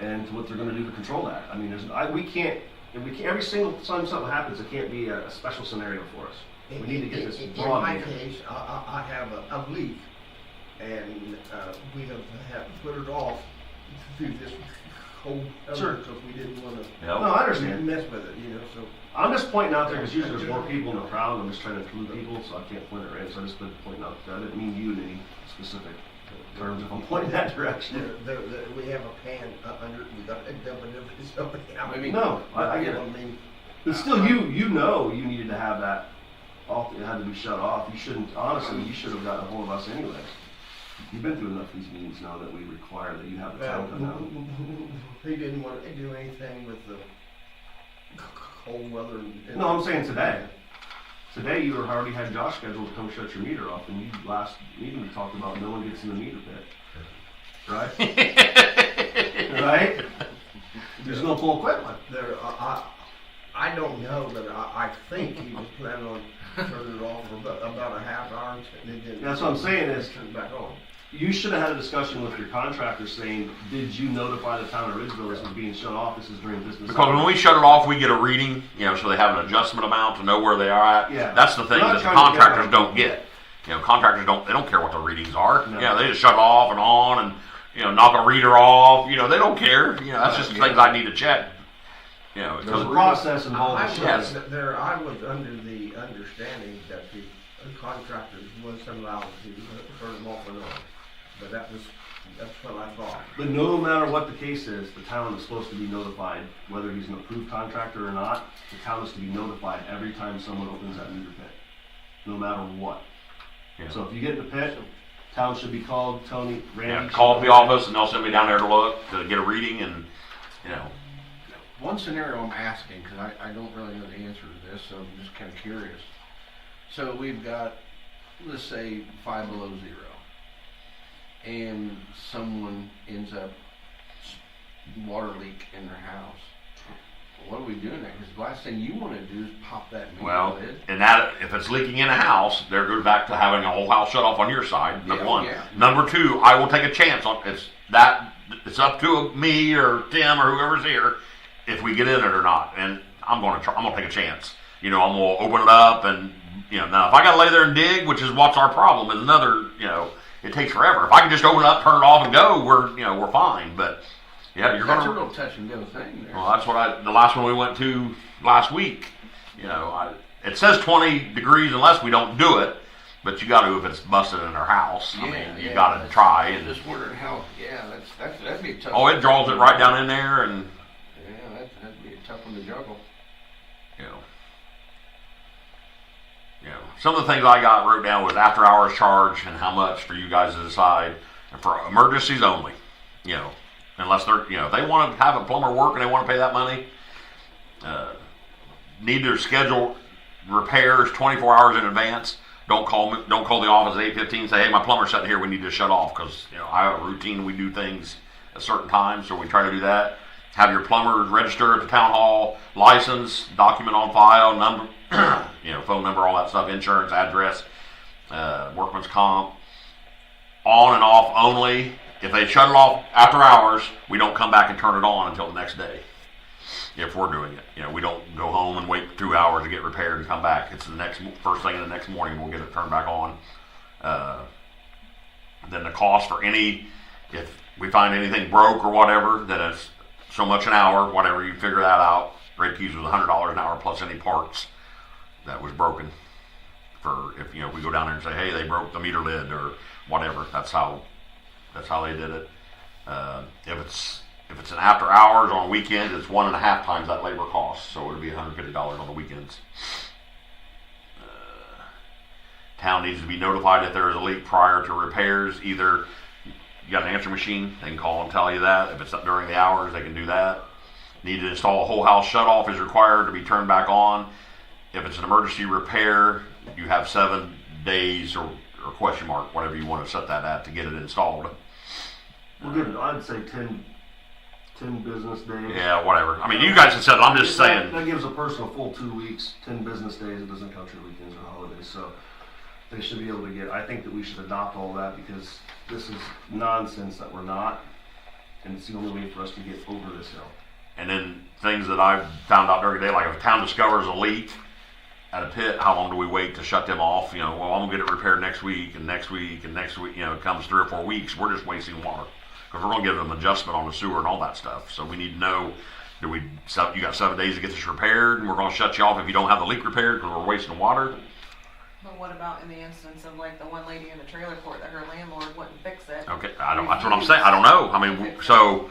and to what they're going to do to control that. I mean, we can't. Every single time something happens, it can't be a special scenario for us. We need to get this In broad. my case, I have a leak, and we have put it off through this whole Sure. because we didn't want to Yep. No, I understand. mess with it, so. I'm just pointing out there because usually there's more people in the crowd. I'm just trying to include people, so I can't point it right. So I just been pointing out. I didn't mean you in any specific terms. If I'm pointing that direction. We have a pan under, we got to dump it over somebody else. I mean, No, I get it. mean, But still, you know you needed to have that off. It had to be shut off. You shouldn't. Honestly, you should have gotten a hold of us anyways. You've been through enough of these meetings now that we require that you have the town come down. he didn't want to do anything with the cold weather. No, I'm saying today. Today you already had Josh scheduled to come shut your meter off, and you last meeting we talked about no one gets in the meter pit, right? Right? There's no full equipment. There, I don't know, but I think he was planning on turning it off for about a half hour. And then That's what I'm saying is, turn it back on. you should have had a discussion with your contractor saying, did you notify the town of Ridgeville this was being shut off? This is during business Because when hours." we shut it off, we get a reading, so they have an adjustment amount to know where they are at. Yeah. That's the thing We're not that the trying to get contractors right. don't get. Contractors don't care what the readings are. No. Yeah, they just shut it off and on and, knock a reader off. They don't care. That's just the things I need to check. There's a Because process involved. in Yes. shutting. I was under the understanding that the contractors was allowed to turn them off and on, but that's what I thought. But no matter what the case is, the town is supposed to be notified, whether he's an approved contractor or not. The town is to be notified every time someone opens that meter pit, no matter what. Yeah. So if you get in the pit, town should be called. Tony, Randy. call up the office and they'll send me down there to look, to get a reading and, One scenario I'm asking, because I don't really know the answer to this, so I'm just kind of curious. So we've got, let's say, 5 below 0, and someone ends up water leak in their house. What are we doing there? Because the last thing you want to do is pop that meter well, lid. and that, if it's leaking in a house, there goes back to having a whole house shut off on your side, number Yeah, one. yeah. Number two, I will take a chance on, it's it's up to me or Tim or whoever's here if we get in it or not. And I'm gonna take a chance. I'm gonna open it up and now if I gotta lay there and dig, which is what's our problem, is another it takes forever. If I can just open it up, turn it off, and go, we're fine. But yeah, you're That's gonna. a real touch and go thing there. Well, that's what the last one we went to last week. It says 20 degrees unless we don't do it, but you got to if it's busted in our house. You got to try. I'm And just wondering how. Yeah, that'd be a tough. oh, it draws it right down in there, and Yeah, that'd be a tough one to juggle. Some of the things I wrote down was after hours charge and how much for you guys to decide, and for emergencies only. Unless they're if they want to have a plumber work and they want to pay that money, need to schedule repairs 24 hours in advance. Don't call the office at 8:15 and say, hey, my plumber's sitting here, we need to shut off, because I have a routine, we do things at certain times, so we try to do that. Have your plumber register at the town hall, license, document on file, number, phone number, all that stuff, insurance, address, workman's comp, on and off only. If they shut it off after hours, we don't come back and turn it on until the next day. If we're doing it, we don't go home and wait 2 hours to get repaired and come back. It's the first thing in the next morning we'll get it turned back on. Then the cost for if we find anything broke or whatever, then it's so much an hour, whatever, you figure that out. Red Keys was $100 an hour plus any parts that was broken. For if we go down there and say, hey, they broke the meter lid or whatever, that's how they did it. If it's an after hours on a weekend, it's 1.5 times that labor cost, so it would be $150 on the weekends. Town needs to be notified if there is a leak prior to repairs. Either you got an answer machine, they can call and tell you that. If it's up during the hours, they can do that. Need to install a whole house shut-off is required to be turned back on. If it's an emergency repair, you have 7 days or question mark, whatever you want to set that at, to get it installed. We'll give it, I'd say 10 business days. Yeah, whatever. I mean, you guys have said it. I'm just saying. That gives a person a full 2 weeks, 10 business days. It doesn't count your weekends or holidays. So they should be able to get, I think that we should adopt all that, because this is nonsense that we're not. And it's the only way for us to get over this hill. And then things that I've found out during the day, like if a town discovers a leak at a pit, how long do we wait to shut them off? Well, I'm gonna get it repaired next week and next week and next week. It comes 3 or 4 weeks. We're just wasting water, because we're gonna give them adjustment on the sewer and all that stuff. So we need to know, you got 7 days to get this repaired, and we're gonna shut you off if you don't have the leak repaired because we're wasting water. But what about in the instance of like the one lady in the trailer court that her landlord wouldn't fix it? Okay, that's what I'm saying. I don't know. I mean, so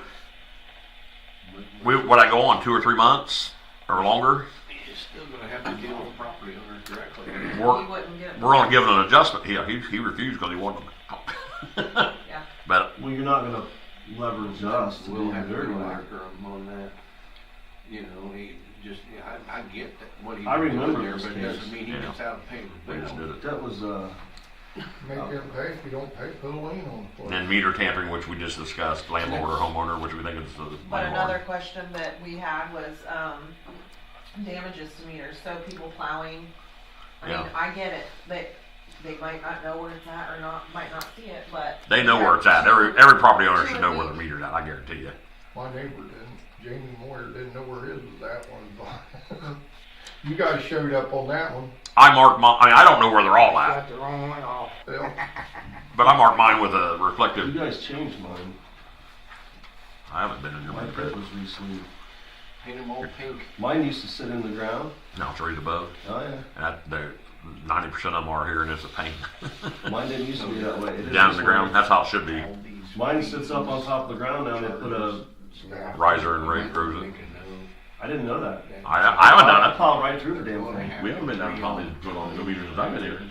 would I go on 2 or 3 months or longer? You're still going to have to deal with the property owner directly. We're going to give it an adjustment. He refused because he wanted them. Yeah. But Well, you're not going to leverage us to We'll do have to dirty go work. after him on that. He just, I get that what he I was remember doing there, this but it case. doesn't mean he Yeah. gets out of paying the they just bill. did it. That was, Make them pay. If you don't pay, put a lien on the And place. then meter tampering, which we just discussed, landlord or homeowner, which we think is the But landlord. another question that we had was damages to meters. So people plowing. I mean, Yeah. I get it. They might not know where it's at or might not see it, but They know where it's at. Every property owner should know where the meter's at. I guarantee you. My neighbor didn't. Jamie Moyer didn't know where his was at one. You guys showed up on that one. I mark mine. I mean, I don't know where they're all at, Got the wrong one off. Well, but I mark mine with a you reflective. guys changed mine. I haven't been in your My pit. pit was recently, Paint them all pink. mine used to sit in the ground. No, it's right above. Oh yeah. And 90% of them are here, and it's a pain. Mine didn't used to be that way. It is Down in the this ground. way. That's how it should be. All these. Mine sits up on top of the ground now, and they put a, Yeah. Riser and rate cruiser. I didn't know that. I haven't done I it. plowed right through the damn thing. We haven't been down to Tommy's put on the meters since I've been here.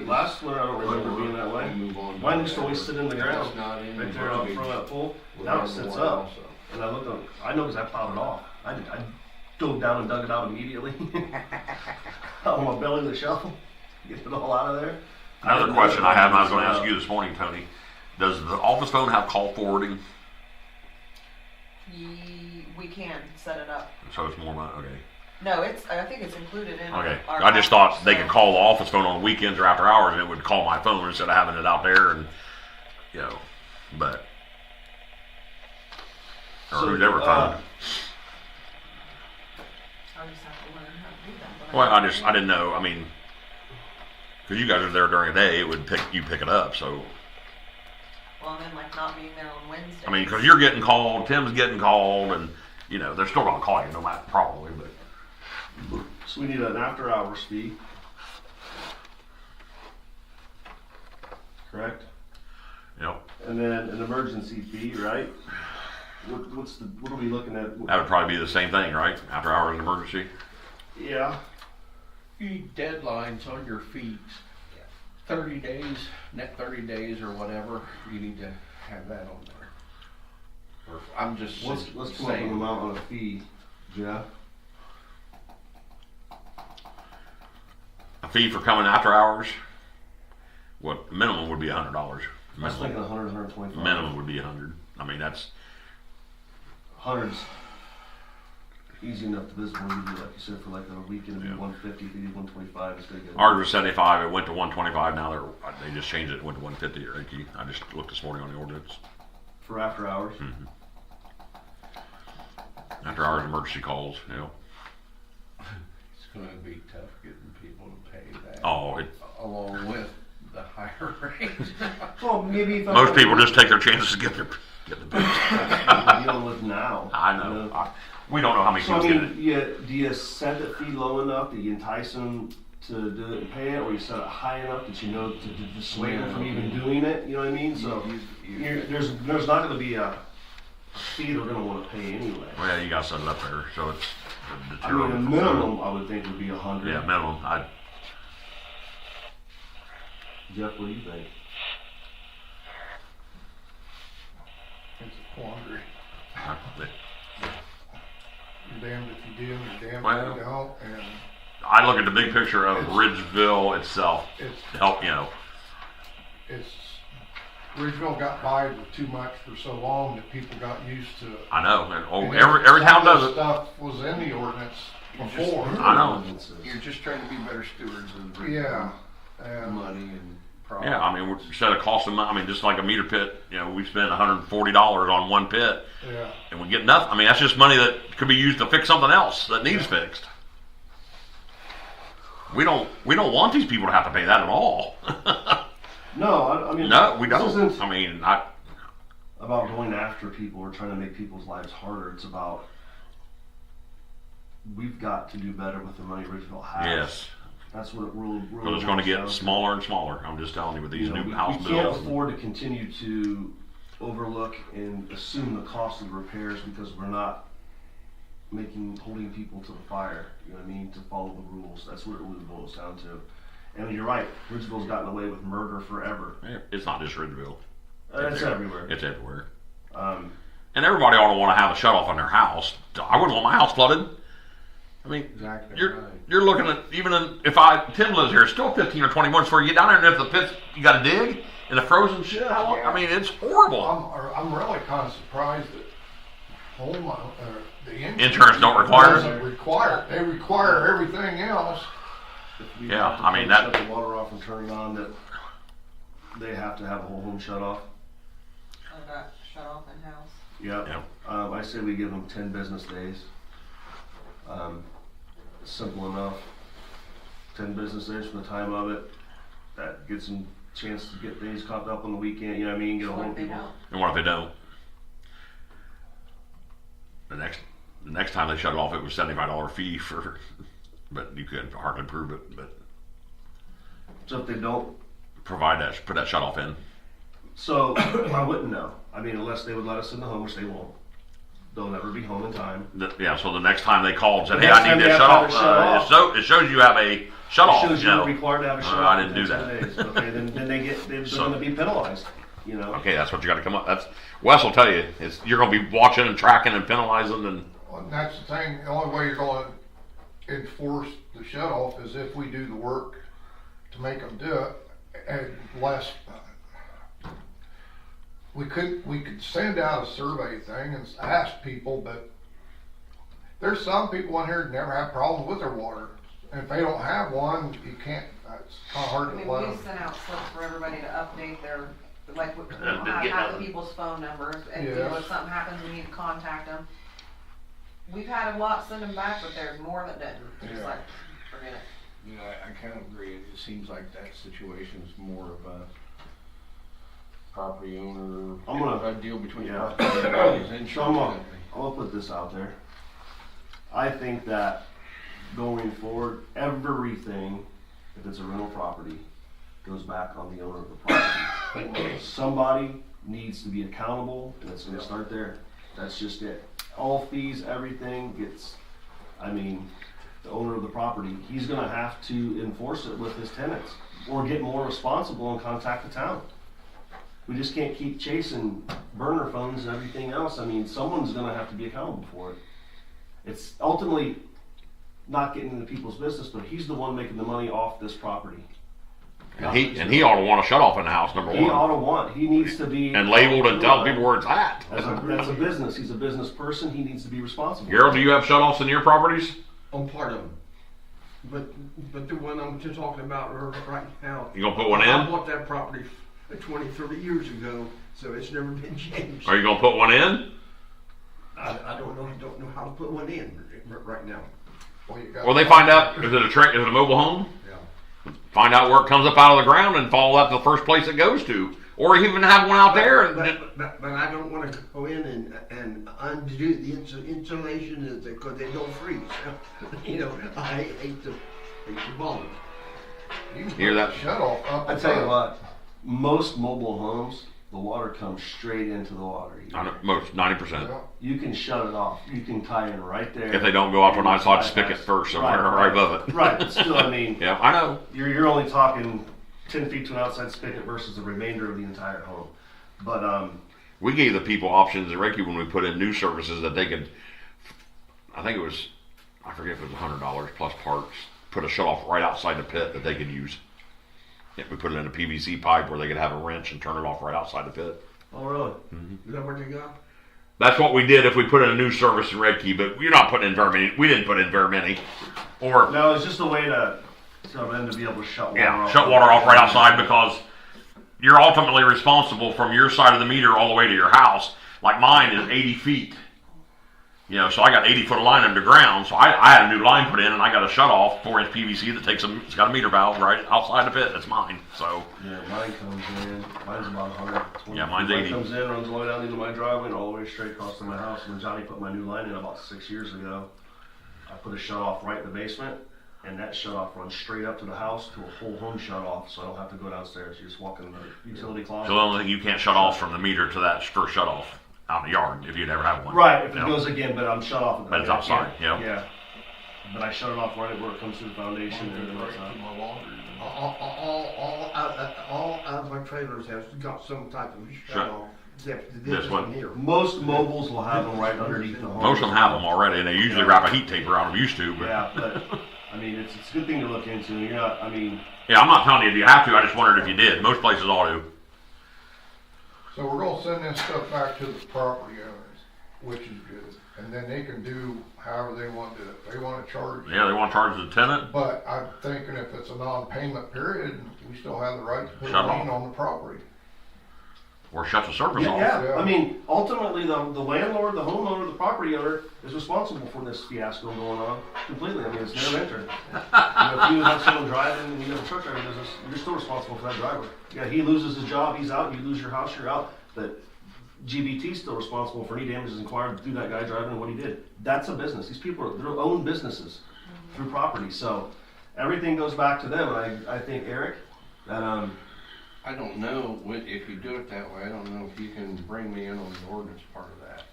Last winter, I don't remember being that way. Mine used to always sit in the ground, right there out in front of that pool. Now it sits up. And I looked up, I know because I plowed it off. I dove down and dug it out immediately. On my belly of the shovel, get it all out of there. Another question I have, and I was going to ask you this morning, Tony. Does the office phone have call forwarding? we can set it up. So it's more money. Okay. No, I think it's included in Okay. our I just thought they so- could call the office phone on weekends or after hours, and it would call my phone instead of having it out there. And but or So, who's ever phoned. I just have to learn how to do that. but Well, I don't know. didn't know. I mean, because you guys are there during the day, it would pick it up. So Well, and then like not being there on Wednesday. I mean, because you're getting called, Tim's getting called, and you know they're still gonna call you no matter probably. But So we need an after hours fee. Correct? you know And then an emergency fee, right? What are we looking at? that would probably be the same thing, right? After hours emergency. Yeah. You need deadlines on your fees. 30 days, net 30 days or whatever, you need to have that on there. Or I'm just Let's come up with an saying, amount on a fee, Jeff. A fee for coming after hours. What minimum would be $100. I was thinking 100, 125. Minimum would be 100. I mean that's 100's easy enough to visible. You do like you said for like a weekend, it'd be Yeah. 150, it'd be 125. It's gonna get. ours was 75. It went to 125. Now they just changed it. It went to 150 or 80. I just looked this morning on the ordinance. For after hours. After hours emergency calls. You know. it's gonna be tough getting people to pay that. Oh, Along with the higher rate. Well, maybe if most people just take their chances to get the bill. we're dealing with now. I know. We don't know how many So I people get mean, it. do you set the fee low enough that you entice them to do it and pay it, or you set it high enough that you know to dissuade them from even doing it? You know what I mean? So there's not going to be a fee they're going to want to pay anyway. Well, yeah, you got to set it up there, so it's. I mean, a minimum I would think would be 100. Yeah, minimum. Jeff, what do you think? It's a quandary. You're damned if you do, you're damned Well. if you don't, and I look at the big picture of Ridgeville itself. it's, Help, you know. it's, Ridgeville got by with too much for so long that people got used to it. I know. And, And every town some of does this it. Stuff was in the ordinance before. I know. You're just trying to be better stewards of the Yeah, and money and property. Yeah, I mean, instead of costing money, I mean, just like a meter pit, you know, we spend $140 on one pit, yeah, and we get nothing. I mean, that's just money that could be used to fix something else that needs fixed. We don't want these people to have to pay that at all. No, I mean, No, we this don't. isn't I mean, about going after people or trying to make people's lives harder. It's about we've got to do better with the money Ridgeville has. yes, That's what it really because it's going to boils get down to. smaller and smaller. I'm just telling you with these You know, new we house can't bills. afford to continue to overlook and assume the cost of the repairs because we're not holding people to the fire. You know what I mean? To follow the rules. That's what it really boils down to. And you're right. Ridgeville's gotten away with murder forever. It's not just Ridgeville. It's everywhere. It's everywhere. Um, And everybody ought to want to have a shut off on their house. I wouldn't want my house flooded. I mean, Exactly you're right. you're looking at if Tim lives here, it's still 15 or 20 months before you get down there, and if the pits you got to dig and the frozen shit, how long? I mean, it's horrible. I'm really kind of surprised that the Insurance don't require it? doesn't require it. They require everything else. if we Yeah, have to I mean, shut that- the water off and turn it on, that they have to have a whole home shut off. Oh, that shut off in house. Yep. Yep. I say we give them 10 business days. Simple enough. 10 business days from the time of it. That gets them a chance to get things caught up on the weekend. You know what I mean? Get a What hold if of they people. don't? And what if they don't? The next time they shut it off, it was $75 fee for, but you could hardly prove it. But So if they don't, put that shut off in. so I wouldn't know. I mean, unless they would let us in the home, which they won't. They'll never be home in time. Yeah, so the next time they called and said, The "Hey, next I time need they this have shut to off," have it shut off. it shows you have a shut off. It shows You know. you're required to have a shut I off didn't do within that. 10 days. Okay, then they're So- going to be penalized. You know. Okay, that's what you got to come up. That's Wes will tell you. You're going to be watching and tracking and penalizing and. Well, and that's the thing. The only way you're going to enforce the shut off is if we do the work to make them do it. And less, we could send out a survey thing and ask people, but there's some people in here that never have problems with their water. And if they don't have one, you can't. It's kind of hard I to mean, let we them. sent out slips for everybody to update their like, we don't have the people's phone numbers, and you know, Yes. if something happens, we need to contact them. We've had a lot send them back, but there's more that didn't, just Yeah. like, forget it. You know, I kind of agree. It seems like that situation is more of a property owner, I'm gonna- a deal between yeah. property owner and his So insurance I'm company. gonna put this out there. I think that going forward, everything, if it's a rental property, goes back on the owner of the property. Somebody needs to be accountable, and it's gonna start there. That's just it. All fees, everything gets, I mean, the owner of the property, he's gonna have to enforce it with his tenants, or get more responsible and contact the town. We just can't keep chasing burner phones and everything else. I mean, someone's gonna have to be accountable for it. It's ultimately not getting into people's business, but he's the one making the money off this property. And he ought to want a shut off in the house, number He one. ought to want, he needs to be. And labeled and tell people where it's at. That's a business, he's a business person, he needs to be responsible. Gerald, do you have shut offs in your properties? On part of them. But the one I'm just talking about right now. You gonna put one I in? bought that property 20, 30 years ago, so it's never been changed. Are you gonna put one in? I don't know how to put one in right now. Well, you got- Or they find out, is it a mobile home? Yeah. Find out where it comes up out of the ground and follow that to the first place it goes to. Or even have one out there. But I don't want to go in and undo the insulation because they don't freeze. You know, I hate to bother. You can Hear put that? the shut off up I tell you above. what, most mobile homes, the water comes straight into the water heater. I know, most, 90%. Yeah. You can shut it off, you can tie in right there. If they don't go off to an outside spigot first somewhere right above it. Right, but still, I mean, Yeah, I know. you're only talking 10 feet to an outside spigot versus the remainder of the entire home. But, We gave the people options at Reiki when we put in new services that they could, I think it was, I forget if it was $100 plus parts, put a shut off right outside the pit that they could use. Yeah, we put it in a PVC pipe where they could have a wrench and turn it off right outside the pit. oh really? Is that what you got? That's what we did if we put in a new service in Red Key, but you're not putting in very many. We didn't put in very many. Or, No, it's just a way to, so them to be able to shut water yeah, off. shut water off right outside because you're ultimately responsible from your side of the meter all the way to your house. Like mine is 80 feet. You know, so I got 80 foot of line underground, so I had a new line put in and I got a shut off 4-inch PVC that it's got a meter valve right outside the pit. That's mine. So, Yeah, mine comes in, mine's about 120. Yeah, mine's Mine 80. comes in, runs all the way down into my driveway and all the way straight across to my house. And when Johnny put my new line in about 6 years ago, I put a shut off right in the basement, and that shut off runs straight up to the house to a whole home shut off, so I don't have to go downstairs. You just walk in the utility closet. so the only thing you can't shut off from the meter to that first shut off out in the yard if you'd ever have one. Right, if it Yeah. goes again, but I'm shut off. At the But it's yeah, outside, yeah. Yeah. But I shut it off right where it comes to the foundation and everything else. My laundry. All of my trailers have got some type of shut Sure. off. Except This one. here. Most mobiles will have them right underneath the home. Most of them have them already, and they usually wrap a heat tape around them. Used to, but Yeah, but I mean, it's a good thing to look into. You're not. I mean, yeah, I'm not telling you you have to. I just wondered if you did. Most places ought to. So we're gonna send this stuff back to the property owners, which is good. And then they can do however they want to do it. If they wanna charge. Yeah, they want to charge the tenant. But I'm thinking if it's a non-payment period, we still have the right to put a Shut lien off. on the property. Or shut the service yeah, off. yeah. Yeah. I mean, ultimately, the landlord, the homeowner, the property owner is responsible for this fiasco going on completely. I mean, it's their renter. If you have someone driving and you have a truck driving business, you're still responsible for that driver. Yeah, he loses his job, he's out. You lose your house, you're out. But GBT's still responsible for any damages incurred through that guy driving and what he did. That's a business. These people are their own businesses through property. So everything goes back to them. And I think, Eric, that I don't know if you do it that way. I don't know if you can bring me in on the ordinance part of that.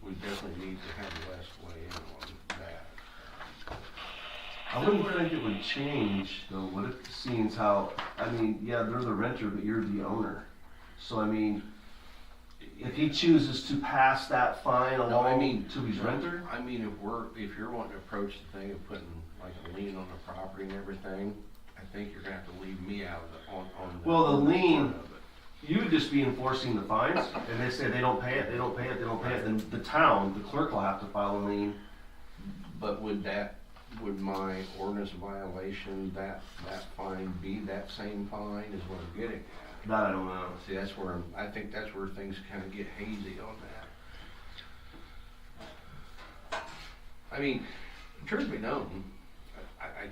We definitely need to have Wes weigh in on that. I wouldn't think it would change though. What it seems how, I mean, yeah, they're the renter, but you're the owner. So I mean, if he chooses to pass that fine No, along I mean to his renter, I mean, if you're wanting to approach the thing of putting like a lien on the property and everything, I think you're gonna have to leave me out of the on the. Well, the ordinance lien- part of it. you would just be enforcing the fines, and they say they don't pay it, they don't pay it, they don't pay it. Then the town, the clerk will have to file a lien. But would that would my ordinance violation, that fine be that same fine is what I'm getting at? That I don't know. See, that's where, I think that's where things kinda get hazy on that. I mean, truth be known, I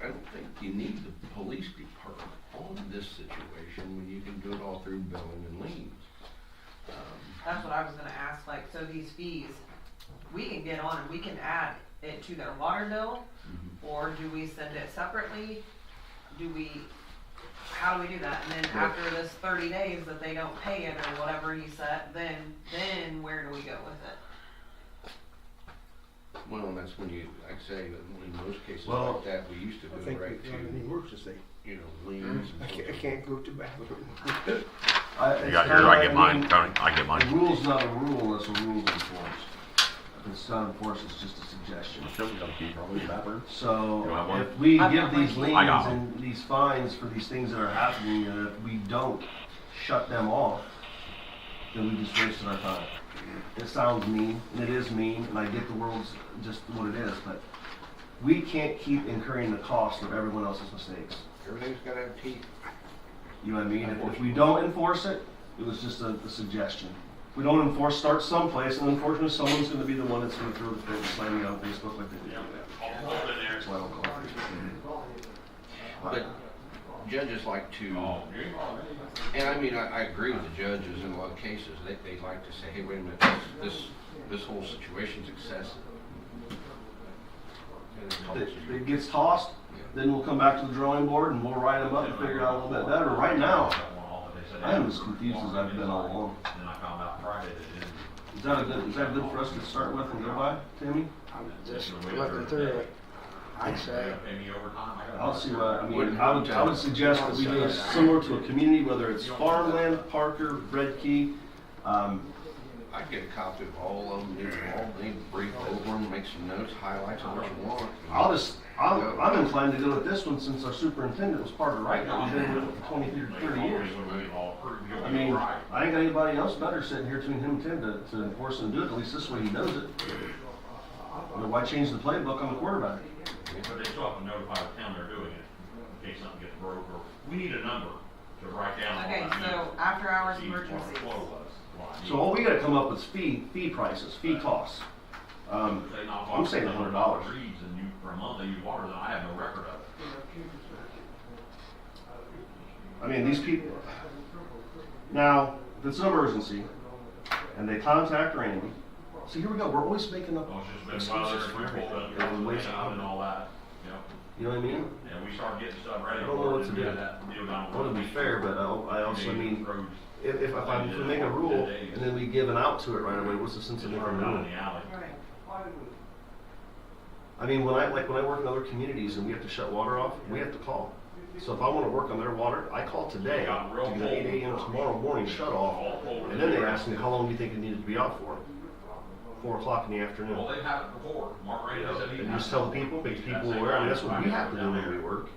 don't think you need the police department on this situation when you can do it all through billing and liens. That's what I was gonna ask, like, so these fees, we can get on and we can add it to their water bill, or do we send it separately? How do we do that? And then after this 30 days that they don't pay it or whatever he said, then where do we go with it? Well, and that's when you, like I say, in most cases Well, like that, we used to I go think right it's not any to, worse to say, you know, liens. I can't go to bathroom. You got yours, I get mine, Tony, I get A mine. rule's not a rule unless a rule's enforced. If it's not enforced, it's just a suggestion. So, You have one? if we I've give got these mine. I got liens and these fines for these things that are happening, and if we don't shut them off, then we just wasted our time. It sounds mean, and it is mean, and I get the world's just what it is, but we can't keep incurring the cost of everyone else's mistakes. Everything's gotta have teeth. You know what I mean? If we don't enforce it, it was just a suggestion. If we don't enforce, start someplace, and unfortunately, someone's gonna be the one that's gonna throw the fit and slam me on Facebook like they do. That's why I don't call it. But judges like to, and I mean, I agree with the judges in a lot of cases, they like to say, hey, wait a minute, this whole situation's excessive. And it helps you. It gets tossed, then we'll come back to the drawing board and we'll write them up and figure it out a little bit better. Right now, I am as confused as I've been all along. Is that good for us to start with and go by, Tammy? I'm just looking through it. I'd say, I'll see what, I would suggest that we do it similar to a community, whether it's farmland, Parker, Red Key. I'd get a copy of all of them, do them all, they brief over them, make some notes, highlights on what you want. I'm inclined to go with this one since our superintendent was part of Wright, we've been with it for 20, 30 years. I mean, I ain't got anybody else better sitting here between him and Tim to enforce and do it, at least this way he knows it. Why change the playbook on the quarterback? But they still have to notify the town they're doing it, in case something gets broke, or, we need a number to write down. all Okay, that. so after hours See what the emergencies. flow was. So all we gotta come up with is fee prices, fee costs. They knock I'm off saying the $100. reads and you, for a month, they use water, then I have no record of it. I mean, these people, now, if it's an emergency, and they contact Randy, see, here we go, we're always making up Well, it's just been weather, excuses and for we pulled everything. up, And we waste out and time. all that, you know. You know what I mean? And we start getting stuff ready. I don't know for what it, to and do. we had that deal down I the wanna be road. fair, but I also mean, Roads if we make a rule, and then we give an out to it right away, what's the sense of just making a running out rule? in the alley. Right. I mean, when I work in other communities and we have to shut water off, we have to call. So if I wanna work on their water, I call today to get an 8 a.m. tomorrow morning shut off, and then they ask me, how long do you think it needed to be out for? 4 o'clock in the afternoon. Well, they've had it before. Mark Ray said he. And you just tell the people, make people aware, I mean, that's what we have to do when we work.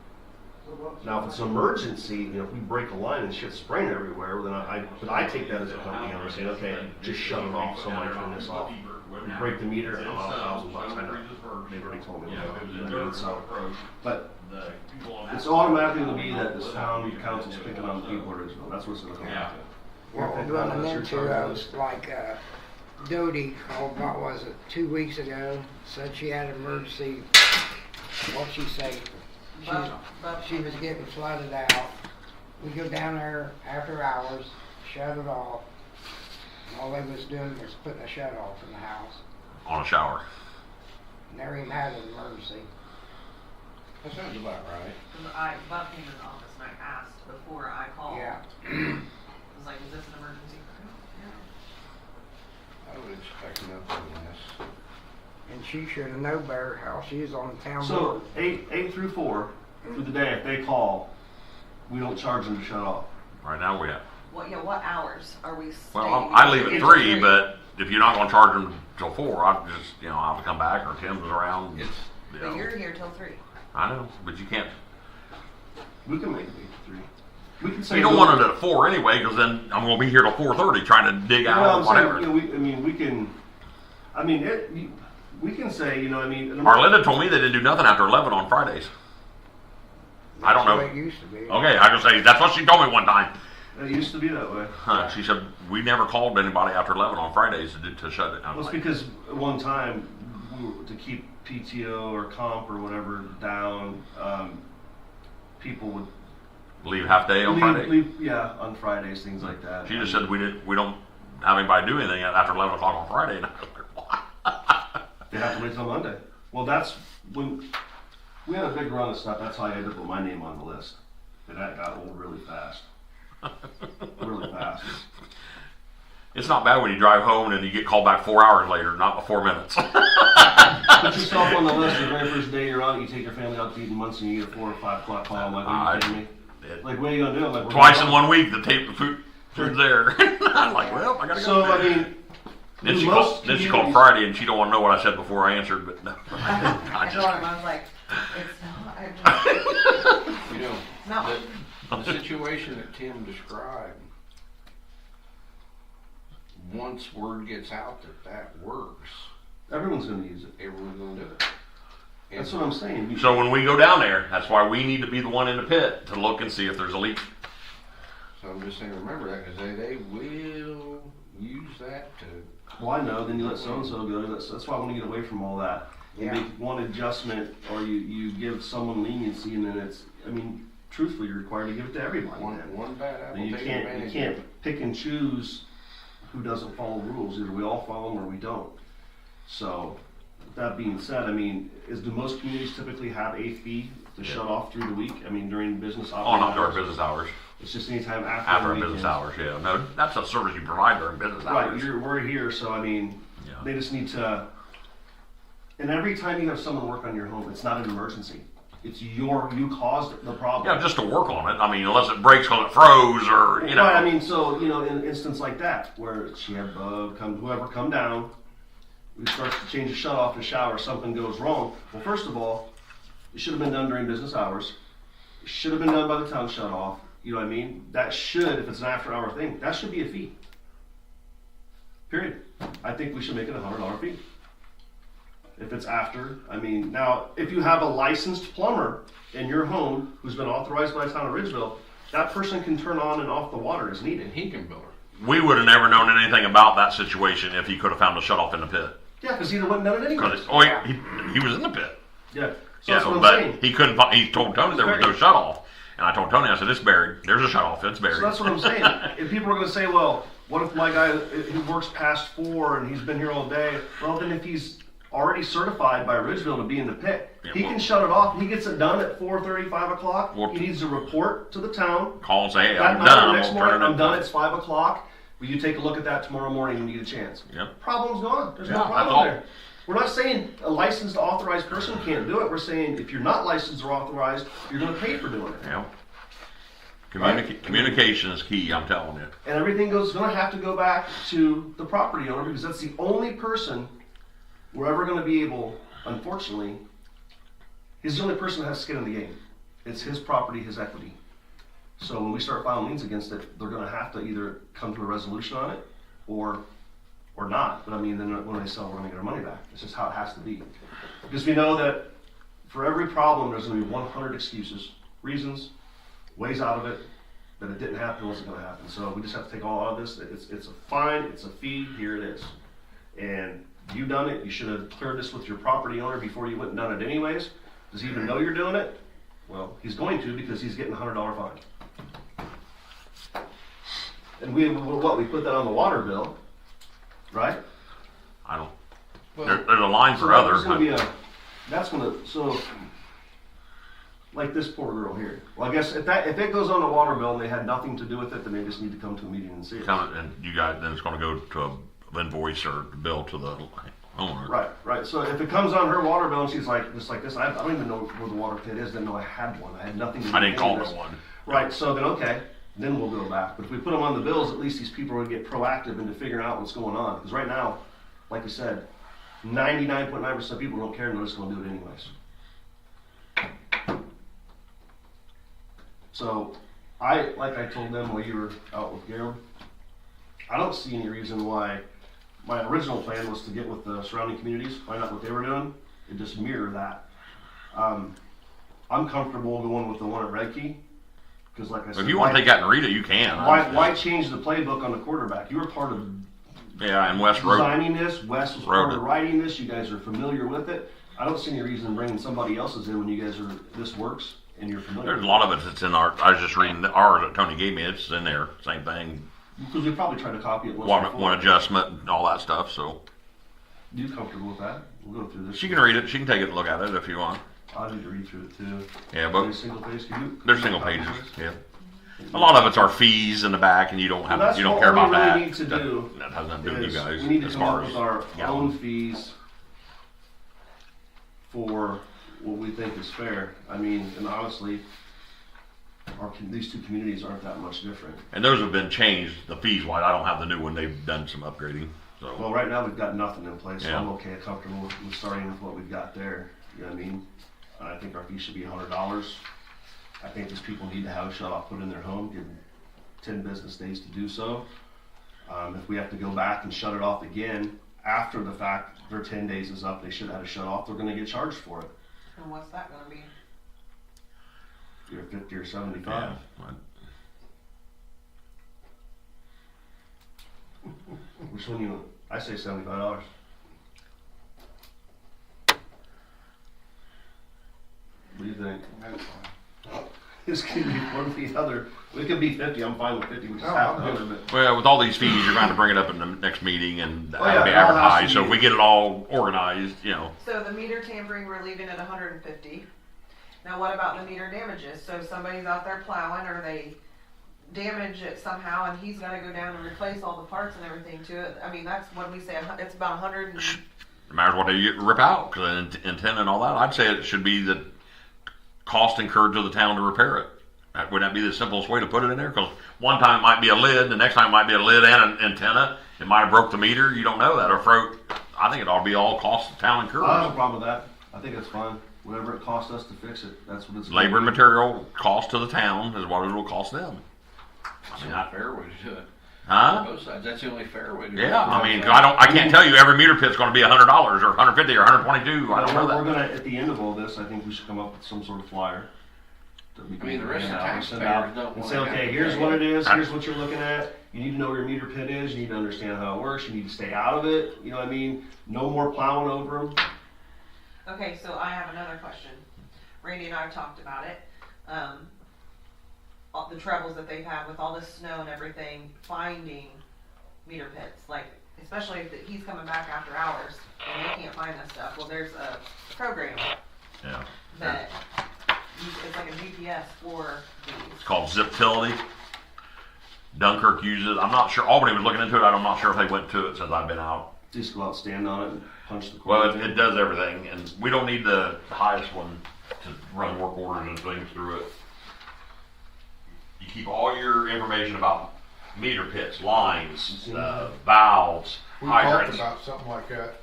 Now, if it's an emergency, you know, if we break a line and shit's spraying everywhere, then I take that as a company, I'm saying, okay, just shut it off, somebody turn this off. We break the meter, and I'll $1,000, I know, they've already told me. You know, it was a what to do, dirt so. approach. But The people on that. it's automatically gonna be that this town council's picking on the people at Ridgeville, that's what it's gonna come down to. what we're running into, I was like, Dodie called, what was it, 2 weeks ago, said she had an emergency, what'd she say? She was getting flooded out. We go down there after hours, shut it off. All they was doing was putting a shut off in the house. On a shower. Never even had an emergency. That sounds about right. Bob came in the office and I asked before I called. Yeah. I was like, is this an emergency? Yeah. I would expect nothing less. And she should have known better how she is on the town board. So, 8 through 4, through the day, if they call, we don't charge them to shut off. Right now we have. What hours are we stating? Well, I leave at It's 3, but if you're not gonna charge them till 4, I just, I'll have to come back, or Tim's around. It's, you But know. you're here till 3. I know, but you can't. We can make it 8 to 3. We can say. You don't want it at 4 anyway, because then I'm gonna be here till 4:30 trying to dig You know out what I'm saying? whatever. You know, we can. I mean, we can say, you know, I mean. Arlinda told me they didn't do nothing after 11 on Fridays. I don't That's the know. way it used to be. Okay, I can say that's what she told me one time. It used to be that way. She said we never called anybody after 11 on Fridays to shut it down. Well, it's because at one time, to keep PTO or comp or whatever down, people would Leave half day on Friday. Yeah, on Fridays, things like that. She just said we don't have anybody do anything after 11 o'clock on Friday. And I was like, what? They have to wait till Monday. Well, that's when we had a big run of stuff. That's how I ended up with my name on the list. And that got old really fast. Really fast. It's not bad when you drive home and you get called back 4 hours later, not 4 minutes. Put yourself on the list. The very first day you're on it, you take your family out to eat in Muncie and you get a 4 or 5 o'clock call. I'm like, are you kidding me? Like, what are you gonna do? I'm like, Twice in 1 week, the food's there. I'm like, well, I gotta go. So I mean, then she called Friday and she don't want to know what I said before I answered, but no. I told him, I was like, it's not. You know, No. the situation that Tim described, once word gets out that works, everyone's gonna use it. everyone's gonna do it. That's what I'm saying. So when we go down there, that's why we need to be the one in the pit to look and see if there's a leak. So I'm just saying, remember that, because they will use that to. Well, I know. Then you let so and so go. That's why I want to get away from all that. You Yeah. make one adjustment, or you give someone leniency, and then it's. I mean, truthfully, you're required to give it to everybody. then. One bad apple You takes can't advantage. you can't pick and choose who doesn't follow rules. Either we all follow them or we don't. So, with that being said, I mean, do most communities typically have a fee to shut off through the week? I mean, during business hours. Oh, not during business hours. It's just anytime after. After the business weekend. hours, yeah. No, that's a service you provide during business Right, hours. we're here, so I mean, Yeah. they just need to. And every time you have someone work on your home, it's not an emergency. It's you caused the problem. Yeah, just to work on it. I mean, unless it breaks because it froze or, you know. Right, I mean, so, you know, in an instance like that, where she had Bub whoever come down, we start to change the shut off the shower, something goes wrong. Well, first of all, it should have been done during business hours. It should have been done by the town shut off. You know what I mean? That should, if it's an after hour thing, that should be a fee. Period. I think we should make it $100 fee. If it's after, I mean, now, if you have a licensed plumber in your home who's been authorized by the town of Ridgeville, that person can turn on and off the water as needed. And he can bill her. We would have never known anything about that situation if he could have found a shut off in the pit. Yeah, because he wouldn't have done it anyway. He was in the pit. Yeah, so Yeah, that's what I'm but saying. he couldn't find, he told Tony there was no shut off. And I told Tony, I said, it's buried. There's a shut off, it's buried. So that's what I'm saying. If people are going to say, well, what if my guy who works past 4 and he's been here all day? Well, then if he's already certified by Ridgeville to be in the pit, Yeah, he well- can shut it off. He gets it done at 4:30, 5 o'clock. Well, He needs to report to the town. Call and say, hey, That I'm night done. or next I'm morning, turning I'm it. done. It's 5 o'clock. Will you take a look at that tomorrow morning when you get a chance? Yep. Problem's gone. There's Yeah, no that's problem all. there. We're not saying a licensed, authorized person can't do it. We're saying if you're not licensed or authorized, you're going to pay for doing it. Yeah. Right. Communication is key, I'm telling you. And everything goes going to have to go back to the property owner because that's the only person we're ever going to be able, unfortunately, he's the only person that has skin in the game. It's his property, his equity. So when we start filing liens against it, they're going to have to either come to a resolution on it or not. But I mean, then when they sell, we're going to get our money back. It's just how it has to be. Because we know that for every problem, there's going to be 100 excuses, reasons, ways out of it, that it didn't happen, wasn't going to happen. So we just have to take all of this. It's a fine, it's a fee, here it is. And you done it, you should have cleared this with your property owner before you went and done it anyways. Does he even know you're doing it? Well, he's going to because he's getting a $100 fine. And we put that on the water bill, right? I don't. Well, There's a line So for others. there's gonna be so like this poor girl here. Well, I guess if it goes on the water bill and they had nothing to do with it, then they just need to come to a meeting and see it. And you guys, then it's going to go to an invoice or bill to the owner. Right. So if it comes on her water bill and she's like, just like this, I don't even know where the water pit is. Didn't know I had one. I had nothing to do I didn't with call this. no one. Right. So then okay, then we'll go back. But if we put them on the bills, at least these people are gonna get proactive into figuring out what's going on. Because right now, like you said, 99.9% of people don't care and they're just gonna do it anyways. So, like I told them while you were out with Gail, I don't see any reason why my original plan was to get with the surrounding communities, find out what they were doing, and just mirror that. I'm comfortable going with the one at Red Key, because like I said, If you want to take that and read it, you can. why change the playbook on the quarterback? You were part of Yeah, and West Road. designing this. Wes was part of writing this. You guys are familiar with it. I don't see any reason in bringing somebody else's in when you guys are, this works and you're familiar. There's a lot of it that's in our, I was just reading ours that Tony gave me, it's in there, same thing. Because we probably tried to copy it once before. One adjustment and all that stuff, so. You comfortable with that? We'll go through this. She can read it, she can take it and look at it if you want. I need to read through it too. Yeah, Are but they single page? Can you? they're single pages, yeah. A lot of it's our fees in the back and you don't Well, have, that's you don't what care we about really that. need to do That has nothing to do with you guys We need to as come far up as. with our yeah. own fees for what we think is fair. I mean, and honestly, these two communities aren't that much different. And those have been changed, the fees wise, I don't have the new one, they've done some upgrading, so. Well, right now we've got nothing in place, so Yeah. I'm okay, comfortable with starting with what we've got there. You know what I mean? And I think our fee should be $100. I think these people need to have a shut off put in their home, give them 10 business days to do so. If we have to go back and shut it off again after the fact, their 10 days is up, they should have had a shut off, they're gonna get charged for it. And what's that gonna be? Either 50 or 75. Yeah. Which one you, I say $75. What do you think? That's fine. This could be one or the other. It could be 50. I'm fine with 50. We just No, have to I'm do it. But Well, with all these fees, you're going to bring it up in the next meeting and Oh, that'll be yeah, it all has to advertised. So be- if we get it all organized, you know, So the meter tampering, we're leaving at 150. Now what about the meter damages? So if somebody's out there plowing or they damage it somehow and he's gotta go down and replace all the parts and everything to it. I mean, that's what we say, it's about 100 and, no matter what they rip out, because intent and all that, I'd say it should be the cost incurred to the town to repair it. Would that be the simplest way to put it in there? Because one time it might be a lid, the next time it might be a lid and an antenna. It might have broke the meter. You don't know that. Or I think it ought to be all cost the town incurs. I don't have a problem with that. I think that's fine. Whatever it costs us to fix it, that's what it's. Labor and material cost to the town is what it will cost them. That's the only fair way to do it. Huh? Both sides, that's the only fair way to do it. Yeah, I mean, I can't tell you every meter pit's going to be $100 or 150 or 122. I don't know We're that. gonna, at the end of all this, I think we should come up with some sort of flyer. That we I mean, the rest of the hand out and send taxpayers out don't and wanna say, have okay, to here's pay what it. it is. Here's what you're looking at. You need to know where your meter pit is. You need to understand how it works. You need to stay out of it. You know what I mean? No more plowing over them. okay, so I have another question. Randy and I have talked about it. All the troubles that they've had with all this snow and everything, finding meter pits, like, especially if he's coming back after hours and they can't find that stuff. Well, there's a program Yeah. that, it's like a GPS for It's these. called Ziptility. Dunkirk uses it. I'm not sure. Albany was looking into it. I'm not sure if they went to it since I've been out. Just go out, stand on it, and punch the Well, cord. it does everything, and we don't need the highest one to run work orders and things through it. You keep all your information about meter pits, lines, valves, We talked hydrants. about something like that.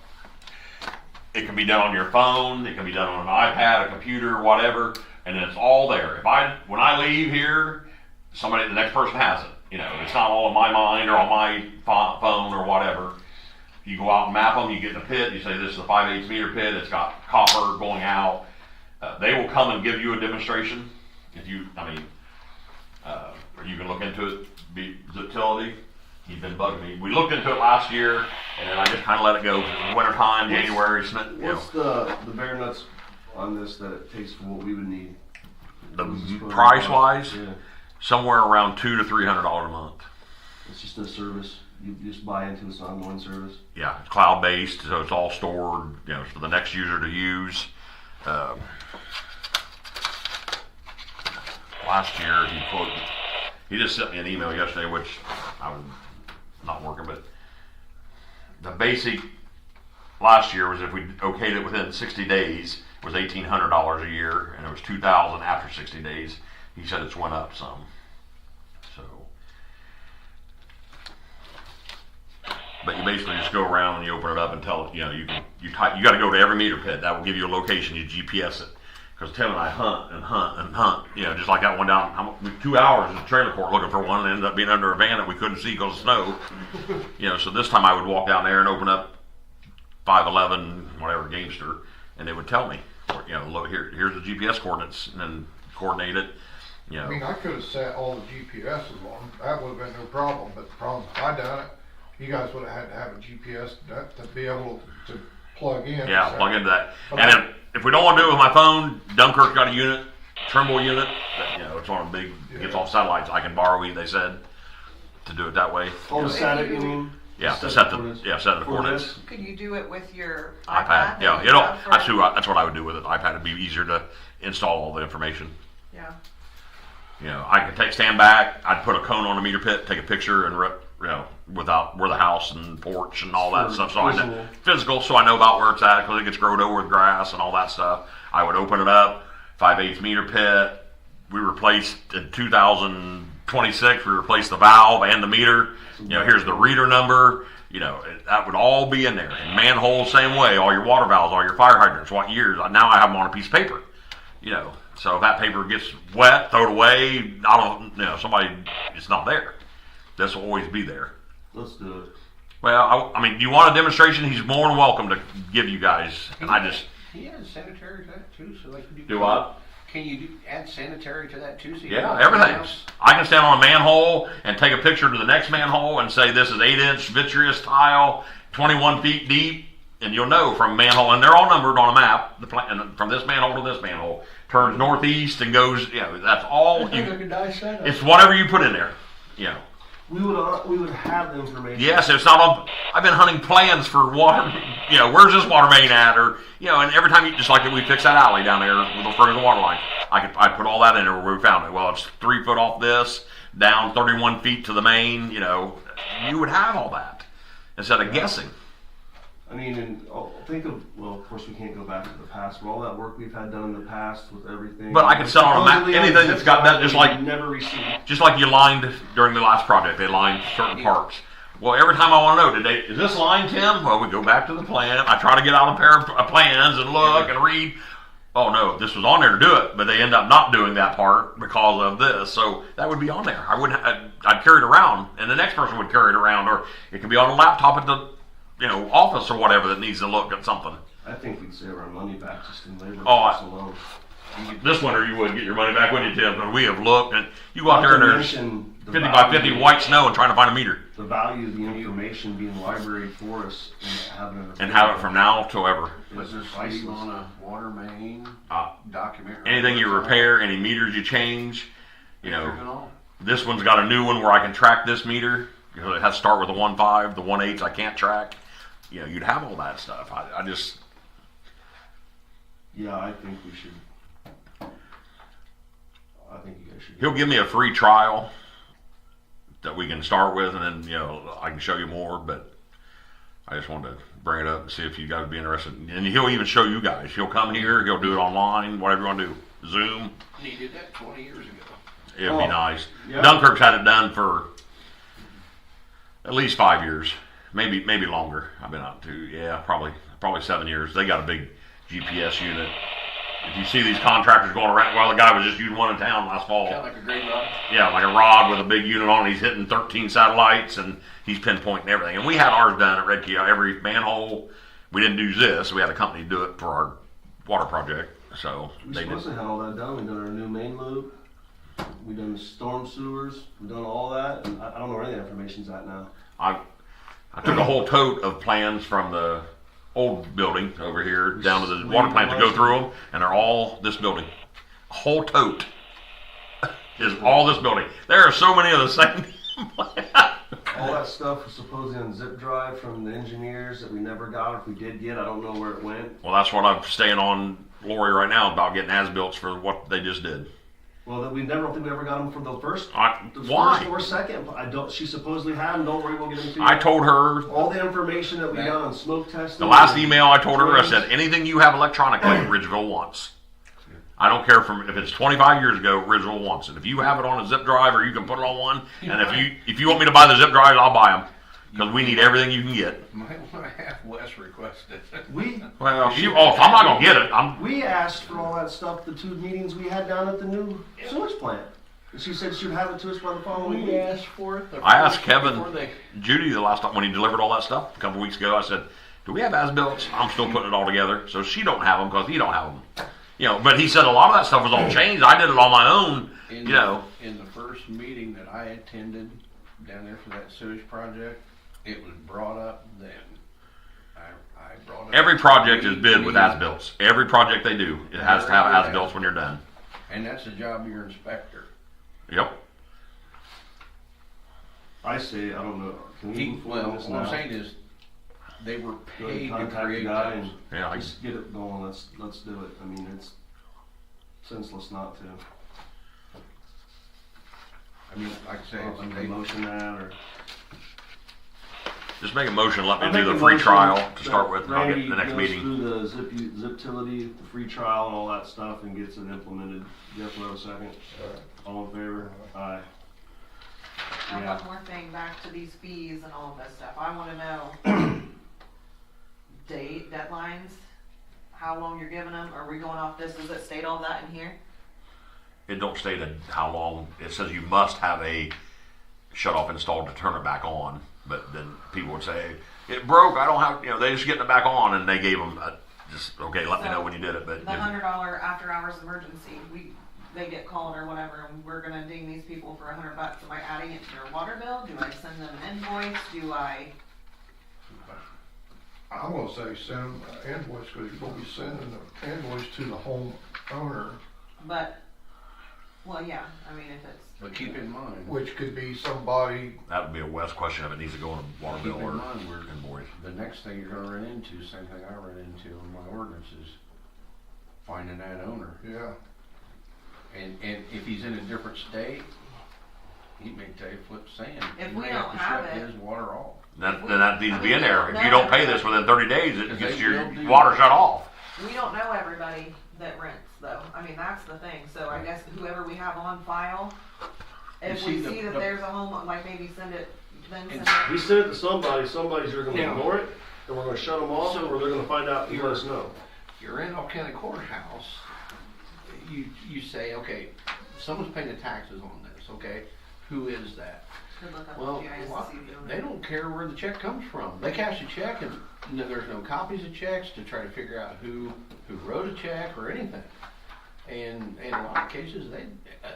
It can be done on your phone. It can be done on an iPad, a computer, whatever, and it's all there. When I leave here, the next person has it. You know, it's not all on my mind or on my phone or whatever. You go out and map them. You get in the pit. You say this is a 5/8 meter pit. It's got copper going out. They will come and give you a demonstration. Or you can look into it. Ziptility. He's been bugging me. We looked into it last year, and then I just kind of let it go. Winter time, January, What's the bare nuts on this that it takes for what we would need? the Just put it price on. wise, Yeah. somewhere around $200 to $300 a month. It's just a service. You just buy into this ongoing service. Yeah, it's cloud based, so it's all stored, you know, for the next user to use. Last year he just sent me an email yesterday, which I was not working, but the basic last year was if we okayed it within 60 days was $1,800 a year, and it was $2,000 after 60 days. He said it's went up some. So, but you basically just go around and you open it up and tell it, you know, you got to go to every meter pit. That will give you a location. You GPS it. Because Tim and I hunt and hunt and hunt. You know, just like that one down 2 hours in the trailer court looking for one, and ended up being under a van that we couldn't see because of snow. You know, so this time I would walk down there and open up 511, whatever, Gamester, and they would tell me, you know, look, here's the GPS coordinates, and then coordinate it. You know. I mean, I could have set all the GPSs on, that would have been no problem, but the problem, if I done it, you guys would have had to have a GPS to be able to plug in. Yeah, so. plug into that. But And then, if we don't want to do it with my phone, Dunkirk's got a unit, Trimble unit, that, you know, it's on a big, gets off satellites. I can borrow, they said, to do it that way. Oh, to set it, you mean? Yeah, to set the coordinates. Could you do it with your iPad. iPad? Yeah, you know, that's what I would do with it. iPad would be easier to install all the information. Yeah. You know, I could stand back, I'd put a cone on a meter pit, take a picture, and you know, without where the house and porch and all that stuff. So I know physical, so I know about where it's at because it gets growed over with grass and all that stuff. I would open it up, 5/8 meter pit. We replaced in 2026. We replaced the valve and the meter. You know, here's the reader number. You know, that would all be in there. And manholes, same way. All your water valves, all your fire hydrants, what years. Now I have them on a piece of paper. You know, so if that paper gets wet, throw it away. I don't, you know, somebody, it's not there. This will always be there. Let's do it. Well, I mean, do you want a demonstration? He's more than welcome to give you guys. And I just Can you add sanitary to that too, so they can do what? Can you add sanitary to that too? So you Yeah, can everything's. I can stand on a manhole and take a picture to the next manhole and say this is 8-inch vitreous tile, 21 feet deep, and you'll know from manhole, and they're all numbered on a map. And from this manhole to this manhole, turns northeast and goes. You know, that's all. It's whatever you put in there. You know. We would have the information. Yes, it's not on. I've been hunting plans for water. You know, where's this water main at? Or you know, and every time you just like we fix that alley down there with the frozen water line, I put all that in there where we found it. Well, it's 3 foot off this, down 31 feet to the main. You know, you would have all that instead of guessing. I mean, and think of, well, of course we can't go back to the past, but all that work we've had done in the past with everything. But I can sell on a map anything that's got that, just like never received. Just like you lined during the last project, they lined certain parts. Well, every time I want to know, is this line, Tim? Well, we go back to the plan. I try to get out a pair of plans and look and read. Oh no, this was on there to do it, but they end up not doing that part because of this. So that would be on there. I'd carry it around, and the next person would carry it around, or it could be on a laptop at the office or whatever that needs to look at something. I think we'd save our money back just in labor Oh, costs alone. This winter you would get your money back, wouldn't you, Tim? Because we have looked, and you go out there and there's 50 by 50 white snow and trying to find a meter. The value of the information being library for us and have it from now till ever. Was there pricing on a water main document? Anything you repair, any meters you change, you know. This one's got a new one where I can track this meter. You know, it has to start with the 1.5, the 1.8 I can't track. You know, you'd have all that stuff. I just. Yeah, I think we should. I think you guys should. He'll give me a free trial that we can start with, and then I can show you more. But I just wanted to bring it up and see if you guys would be interested. And he'll even show you guys. He'll come here. He'll do it online, whatever you want to do. Zoom. He did that 20 years ago. It'd be nice. Yeah. Dunkirk's had it done for at least 5 years, maybe longer. I've been out to probably 7 years. They got a big GPS unit. If you see these contractors going around, well, the guy was just using one in town last fall. Kind of like a great rod. Yeah, like a rod with a big unit on it. He's hitting 13 satellites and he's pinpointing everything. And we had ours done at Red Key. Every manhole, we didn't do this. We had a company do it for our water project. So We're they supposed did. to have all that done. We've done our new main loop. We've done the storm sewers. We've done all that. And I don't know where any of that information's at now. I took a whole tote of plans from the old building over here down to the water plant to go through them, and they're all this building. A whole tote is all this building. There are so many of the same plans. All that stuff was supposedly on zip drive from the engineers that we never got. If we did get, I don't know where it went. Well, that's what I'm staying on Lori right now about getting as-built for what they just did. Well, that we never don't think we ever got them from the first. Why? First or second. I don't. She supposedly had them. Don't worry, we'll get them to you. I told her all the information that we got on smoke testing. the last email I told her, I said anything you have electronically, Ridgeville wants. I don't care if it's 25 years ago, Ridgeville wants it. If you have it on a zip drive or you can put it on one, and if you want me to buy the zip drives, I'll buy them. because we need everything you can get. Might wanna have Wes request it. Well, if I'm not gonna get it. We asked for all that stuff the 2 meetings we had down at the new sewage plant. And she said she'd have it to us by the following We week. asked for it. I asked Kevin, Judy, the last time when he delivered all that stuff a couple weeks ago. I said, "Do we have as-built?" I'm still putting it all together, so she don't have them because he don't have them. But he said a lot of that stuff was all changed. I did it on my own. In the first meeting that I attended down there for that sewage project, it was brought up then. I brought it up. Every project is bid with as-built. Every project they do, it has to have as-built when you're done. And that's the job of your inspector. Yep. I say, I don't know. Can we move forward on this What now? I'm saying is, they were Go ahead paid and to contact the create guy those. and Yeah. let's get it going. Let's do it. I mean, it's senseless not to. I mean, like I say, I'll make a they, motion that or. Just make a motion. Let me I'll do make the a free motion trial to that start with, and I'll get Randy the next goes meeting. through the ziptility, the free trial, and all that stuff, and gets it implemented. Jeff, will have a second. All in favor? Aye. Now, Yeah. one more thing, back to these fees and all of this stuff, I wanna know deadlines, how long you're giving them, are we going off this, does it state all that in here? It don't state how long. It says you must have a shut off installed to turn it back on. But then people would say it broke. I don't have. They just getting it back on, and they gave them just okay. Let me know when you did it. But The $100 after hours emergency, they get called or whatever, and we're gonna ding these people for $100. Am I adding it to their water bill? Do I send them an invoice? Do I? I'm gonna say send them an invoice, because you're gonna be sending the invoice to the homeowner, But, well, yeah, I mean, if it's, but keep in mind, which could be somebody. that would be a West question if it needs to go in a water keep bill in or mind, we're, invoice. the next thing you're gonna run into, same thing I ran into in my ordinance, is finding that owner. Yeah. And if he's in a different state, he may tell you flip sand. If He we may don't to have shut it- his water off. Then that needs to be in there. If you No. don't pay this within 30 days, it Because gets they your will do water that. shut off. we don't know everybody that rents, though. I mean, that's the thing. So I guess whoever we have on file, if You we see, see that there's a home, like maybe send it, then send It's- it. We send it to somebody's either gonna Yeah. ignore it, and we're gonna shut them off, or they're gonna find out and let us know. Your Randolph County Courthouse, you say, okay, someone's paying the taxes on this, okay? Who is that? Could look up Well, the GIS to see the owner. they don't care where the check comes from. They cash a check and there's no copies of checks to try to figure out who wrote a check or anything. And in a lot of cases,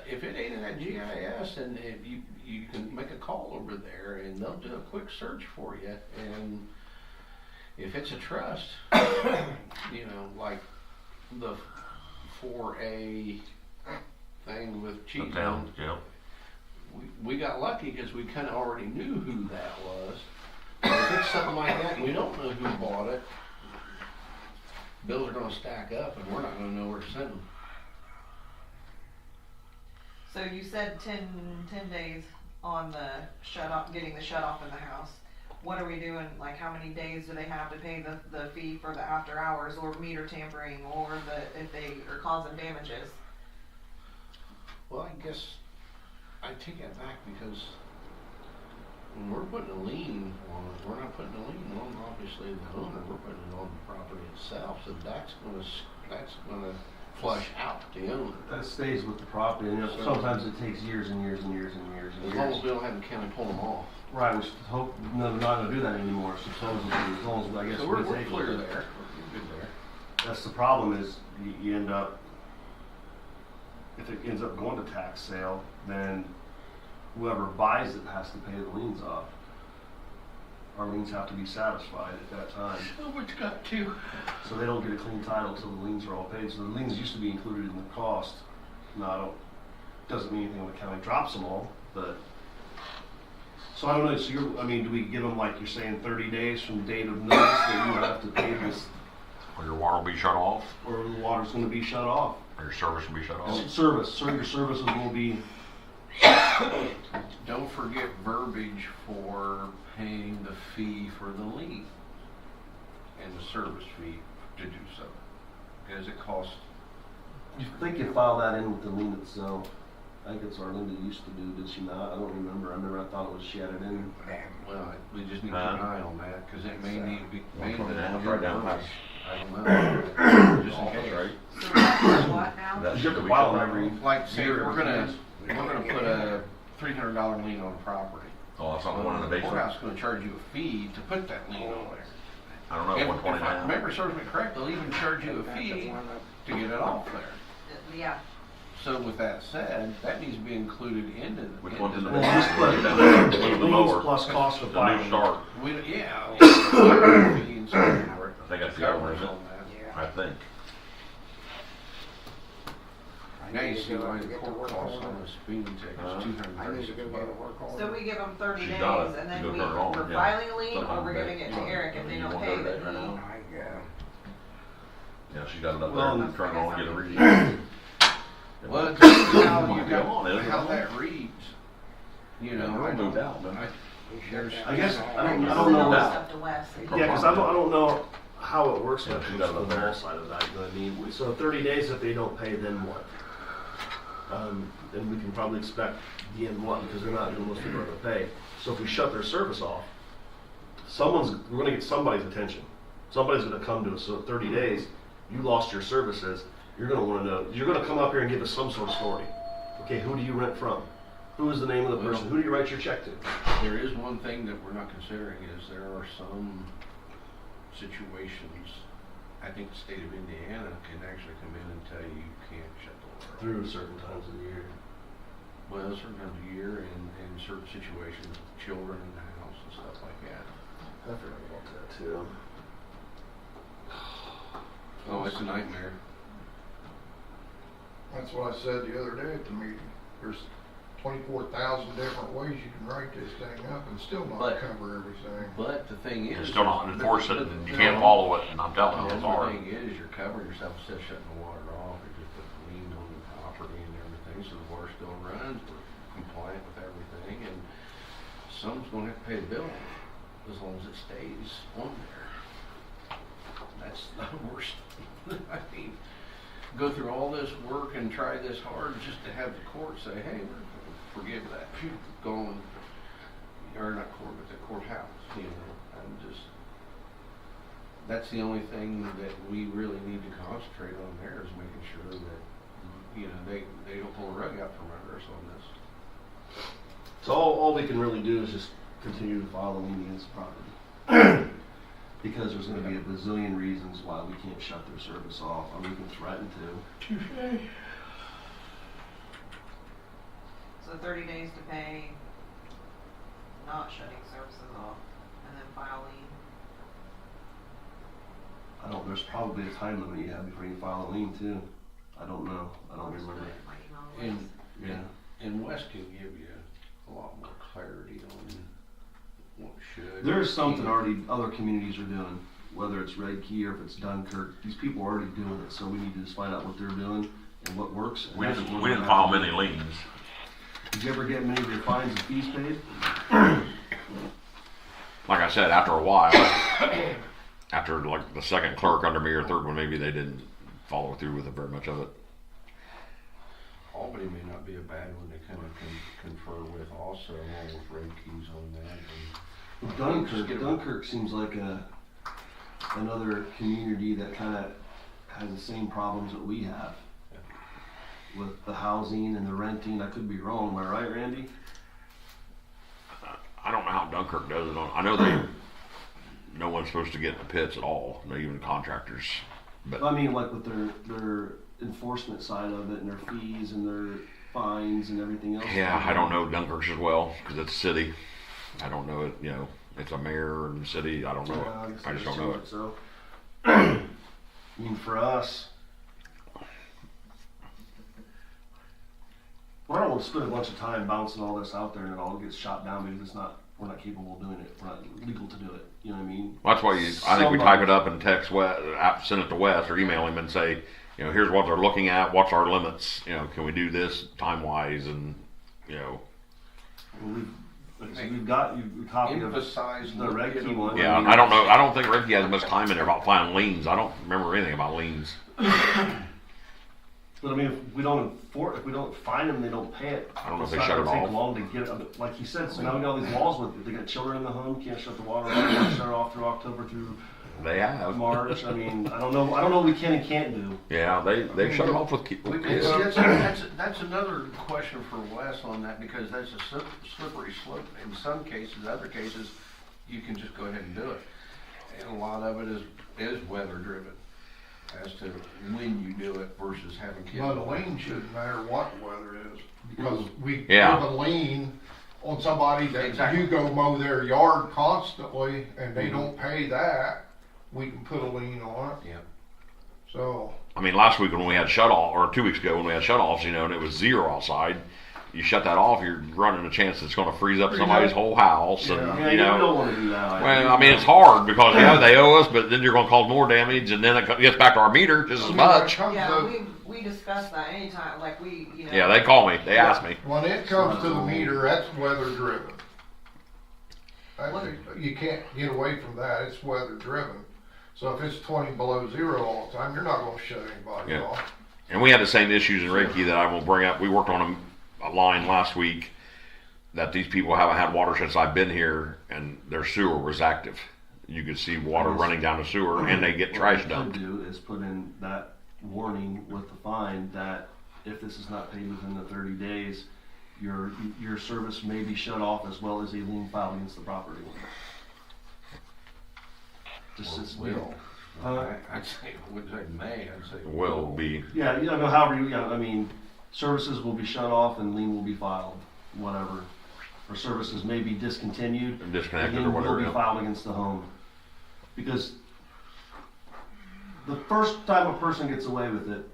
if it ain't in that GIS, and if you can make a call over there and they'll do a quick search for you. And if it's a trust, like the 4A thing with The Cheatham, town, yeah. we got lucky because we kind of already knew who that was. But if it's something like that and we don't know who bought it, bills are going to stack up and we're not going to know where to send them. So you said 10 days on the getting the shut off in the house. What are we doing? Like, how many days do they have to pay the fee for the after hours or meter tampering or if they are causing damages? Well, I guess I take that back because when we're putting a lien on it, we're not putting a lien on obviously the owner. We're putting it on the property itself. So that's going to flush out the owner. That stays with the property, and sometimes it takes years and years and years and years and As long years. as we don't have the county pull them off. Right, we should hope, no, they're not gonna do that anymore, supposedly, as long as, I guess, So we we're take clear it. there. We're good there. That's the problem is, you end up, if it ends up going to tax sale, then whoever buys it has to pay the liens off. Our liens have to be satisfied at that time, Someone's got to. so they don't get a clean title till the liens are all paid. So the liens used to be included in the cost. Now, doesn't mean anything when the county drops them all, but. So I don't know, so do we give them, like you're saying, 30 days from the date of notice that you have to pay this, Or your water will be shut off, or the water's gonna be shut off? or your service will be shut off. Your services will be, Don't forget verbiage for paying the fee for the lien and the service fee to do so. Because it costs. you think you file that in with the lien itself? I think it's what Linda used to do, did she not? I don't remember. I thought it was she had it in. Well, we just need to keep an eye on that, cause it may need to be, may need 129, to right down past. I don't know. Just in case. Right. So that's what now? That's You have to the file week every Like, say, year. we're gonna put a $300 lien on a property. Oh, that's not the one in the The basement? courthouse is gonna charge you a fee to put that lien on there. I don't know, If I 129. remember serves me correct, they'll even charge you a fee to get it off there. Yeah, So with that said, that needs to be included into the. Which one's in the Well, basement? just put The liens mower. plus cost of The new filing. start. Yeah. Fee and stuff for it. I think that's the other one, Covers isn't it? on that. I think. Now you see why the court costs on a speeding ticket is I need to go get a $236. work order. so we give them 30 She's days got it. and then You go we're turn it on, yeah. filing a lien or Sometime we're today. giving it to Eric if they You don't want pay to the do that right lien. now? I Yeah, she got it up Well, there, turn it on, get a reading. Well, it depends how you Might be on, got, isn't it? how that reads. You know, I moved don't, out, man. there's, I guess, I don't Send all know that that. stuff to Wes. Yeah, because I don't know how it works Yeah, with she the got it up there. wall side of that, you know what I mean? So 30 days if they don't pay, then what? Then we can probably expect the end one, because they're not, most people are gonna pay. So if we shut their service off, we're gonna get somebody's attention. Somebody's gonna come to us, so 30 days, you lost your services, you're gonna wanna know, you're gonna come up here and give us some sort of story. Okay, who do you rent from? Who is the name of the person? Who do you write your check to? there is one thing that we're not considering is there are some situations, I think the state of Indiana can actually come in and tell you you can't shut the water off. Through certain times of the year. Well, certain times of year and certain situations with children in the house and stuff like that. I forgot about that too. Oh, it's a nightmare. That's what I said the other day at the meeting. There's 24,000 different ways you can write this thing up and still not But- cover everything. But the thing is. You're still not enforcing it, and you can't No. follow it, and I'm telling you, The it's other hard. thing is, you're covering yourself instead of shutting the water off, you're just putting a lien on the property and everything, so the water still runs, we're compliant with everything, and someone's gonna have to pay the bill as long as it stays on there. That's the worst. I mean, go through all this work and try this hard just to have the court say, hey, we're gonna forgive that, going, or not court, but the courthouse, you know, I'm just, that's the only thing that we really need to concentrate on there is making sure that, you know, they don't pull a rug out from under us on this. So all we can really do is just continue to file a lien against the property. Because there's gonna be a bazillion reasons why we can't shut their service off, and we can threaten to. So 30 days to pay, not shutting services off, and then file lien. There's probably a time limit you have before you file a lien too. I don't know, I don't remember. My email list. Yeah. And West can give you a lot more clarity on what should. There's something already other communities are doing, whether it's Red Key or if it's Dunkirk, these people are already doing it, so we need to just find out what they're doing and what works. and We that's didn't, what we we're didn't gonna file have to many do. liens. Did you ever get many of your fines and fees paid? Like I said, after a while, after like the second clerk under me or third one, maybe they didn't follow through with it very much of it. Albany may not be a bad one to kind of confer with also, along with Red Keys on that. And Dunkirk seems like another community that kind of has the same problems that we have with the housing and the renting. I could be wrong, am I right, Randy? I don't know how Dunkirk does it. I know they, no one's supposed to get in the pits at all, not even contractors. But I mean, like with their enforcement side of it and their fees and their fines and everything else. yeah, I don't know Dunkirk as well because it's a city. I don't know it. You know, it's a mayor and city. I don't know Yeah, it. I just don't know it. So, I mean, for us, I don't want to spend a bunch of time bouncing all this out there and it all gets shot down because we're not capable of doing it. We're not legal to do it. You know what I mean? That's why I think we type it up and text Wes, send it to Wes or email him and say, you know, here's what they're looking at. What's our limits? You know, can we do this time wise? And you know, We've got you a copy emphasize of the Red Key one. yeah. I don't know. I don't think Ricky has much time in there about filing liens. I don't remember anything about liens. But I mean, if we don't fine them, they don't pay it. I don't know if It's they not shut it gonna take off. long to get it. Like he said, so now we got all these laws with, they got children in the home, can't shut the water off, can't shut it off through October through They have. March. I mean, I don't know what we can and can't do. Yeah, they shut it off with We kids. that's another question for Wes on that, because that's a slippery slope. In some cases, other cases, you can just go ahead and do it. And a lot of it is weather driven as to when you do it versus having kids. But a lien shouldn't matter what the weather is, because we Yeah. give a lien on somebody that Exactly. you go mow their yard constantly and they don't pay that, we can put a lien on it. Yeah. So, I mean, last week when we had shut off, or 2 weeks ago when we had shut offs, you know, and it was 0 outside, you shut that off, you're running a chance it's going to freeze up somebody's whole house, and Yeah, you you don't know. want to do that. Well, I mean, it's hard because yeah, they owe us, but then you're going to cause more damage, and then it gets back to our meter just as much. Yeah, we discussed that anytime, like you know. Yeah, they call me, they ask me. when it comes to the meter, that's weather driven. You can't get away from that, it's weather driven. So if it's 20 below 0 all the time, you're not gonna shut anybody Yeah. off. And we had the same issues in Reiki that I won't bring up. We worked on a line last week that these people haven't had water since I've been here, and their sewer was active. You could see water running down the sewer, and they get trash dumped. What we could do is put in that warning with the fine that if this is not paid within the 30 days, your service may be shut off, as well as a lien filed against the property. Just as Will. Uh, I'd say, would say May, I'd say. Will be. Yeah, you know, however you, I mean, services will be shut off and lien will be filed, whatever. Or services may be discontinued. Disconnected and or lien whatever. will be Yeah. filed against the home. Because the first time a person gets away with it,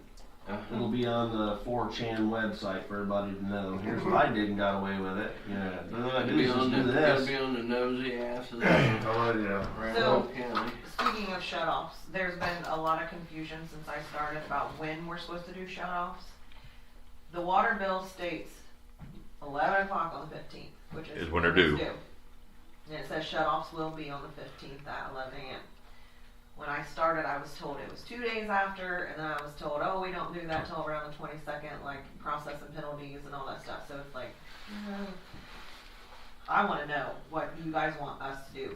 it'll be on the 4chan website for everybody to know. Here's what I did and got away with it. Yeah, but all I do is just do It'll this. be on the nosy asses of Oh, yeah. Randolph County. Speaking of shut-offs, there's been a lot of confusion since I started about when we're supposed to do shut-offs. The water bill states 11 o'clock on the 15th, which is Is when they're it's due. And it says shut-offs will be on the 15th at 11 a.m. When I started, I was told it was 2 days after, and then I was told, oh, we don't do that till around the 22nd, like processing penalties and all that stuff. So it's like, I want to know what you guys want us to do.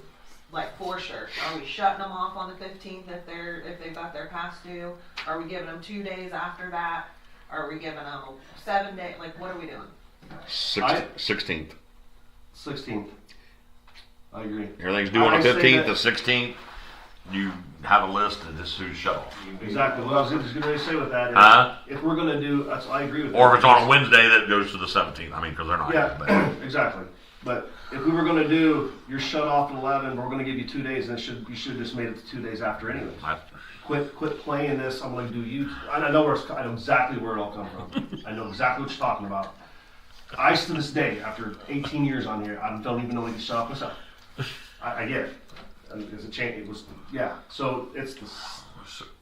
Like, for sure, are we shutting them off on the 15th if they've got their past due? Are we giving them 2 days after that? Are we giving them 7 days? Like, what are we doing? 16th. 16th. I agree. Everything's due on the I say 15th, that- the 16th. You have a list and this is who's shut off. Exactly. What I was just going to say with that is, Huh? if we're going to do, I agree with that. Or if it's on a Wednesday, that goes to the 17th. I mean, because they're not. Yeah, But exactly. But if we were going to do, you're shut off at 11, we're going to give you 2 days, then you should just made it to 2 days after anyway. Quit playing this. I'm going to do you. I know I know exactly where it all comes from. I know exactly what you're talking about. I, to this day, after 18 years on here, I don't even know when to shut off myself. I get it. And it's a change. It was, yeah. So it's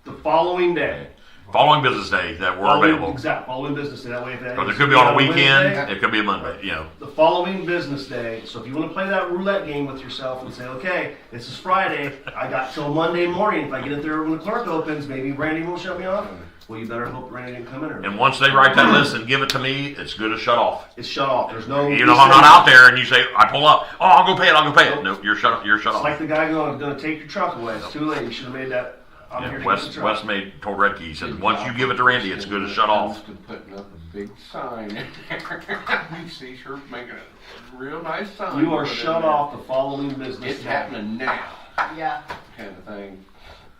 the following day. following business day that we're available. Exactly. Following business day. That way, if that Because it could be on a weekend, Wednesday, it could be a Monday, you know. the following business day. So if you want to play that roulette game with yourself and say, okay, this is Friday, I got till Monday morning. If I get it there when the clerk opens, maybe Randy won't shut me off. Well, you better hope Randy didn't come in early. And once they write that list and give it to me, it's good as shut off. It's shut off. There's no. Even if I'm not out there and you say, I pull up, oh, I'll go pay it. Nope, you're shut It's off. like the guy going to take your truck away. It's too late. You should have made that. I'm here Yeah, to Wes get the truck. told Redkey, he said, once you give it to Randy, it's good as shut off. To putting up a big sign in there. You see her making a real nice sign. You are put in shut there. off the following business It's day. happening now, Yeah, kind of thing.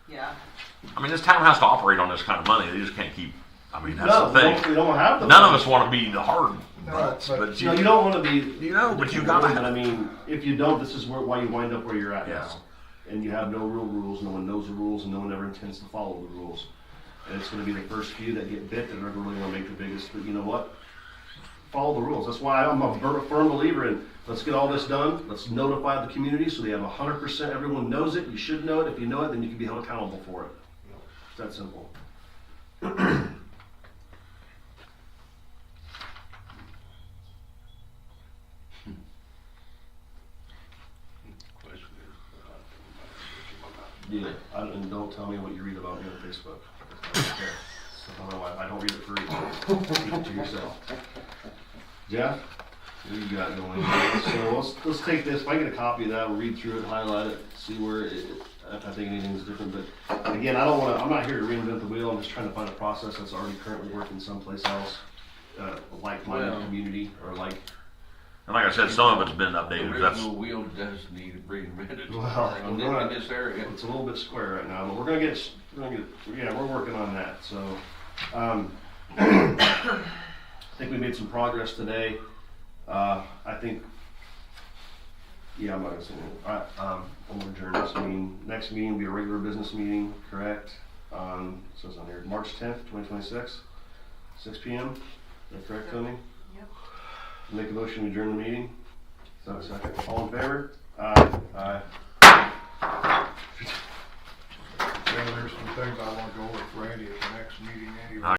yeah. I mean, this town has to operate on this kind of money. They just can't keep, I mean, that's No, the thing. we don't have the. None of us want to be the hard butts, but- but No, you don't want to be. You know, but you gotta But I mean, if you don't, this is why you wind up where you're at Yeah. now. And you have no real rules. No one knows the rules, and no one ever intends to follow the rules. And it's going to be the first few that get bit that are really going to make the biggest. But you know what? Follow the rules. That's why I'm a firm believer in. Let's get all this done. Let's notify the community so they have 100%. Everyone knows it. You should know it. If you know it, then you can be held accountable for it. It's that simple. Yeah, and don't tell me what you read about me on Facebook. I don't care. I don't know why, I don't read it for you. Keep it to yourself. Jeff, what do you got going on? So let's take this, if I get a copy of that, we'll read through it, highlight it, see where if I think anything's different, but again, I'm not here to reinvent the wheel, I'm just trying to find a process that's already currently working someplace else, like-minded Well- community, or like, And like I said, some of it's been The updated. That's original wheel does need reinvented Well, in this area. it's a little bit square right now, but we're gonna get, yeah, we're working on that, so, I think we made some progress today. I think, yeah, I'm not gonna say anything. I'm gonna adjourn this meeting. Next meeting will be a regular business meeting, correct? So it's on here, March 10th, 2026, 6 p.m. Is that correct, Tony? Yep. Make a motion to adjourn the meeting. Is that a second? All in favor? Aye. Aye. Yeah, there's some things I wanna go with Randy at the next meeting anyway.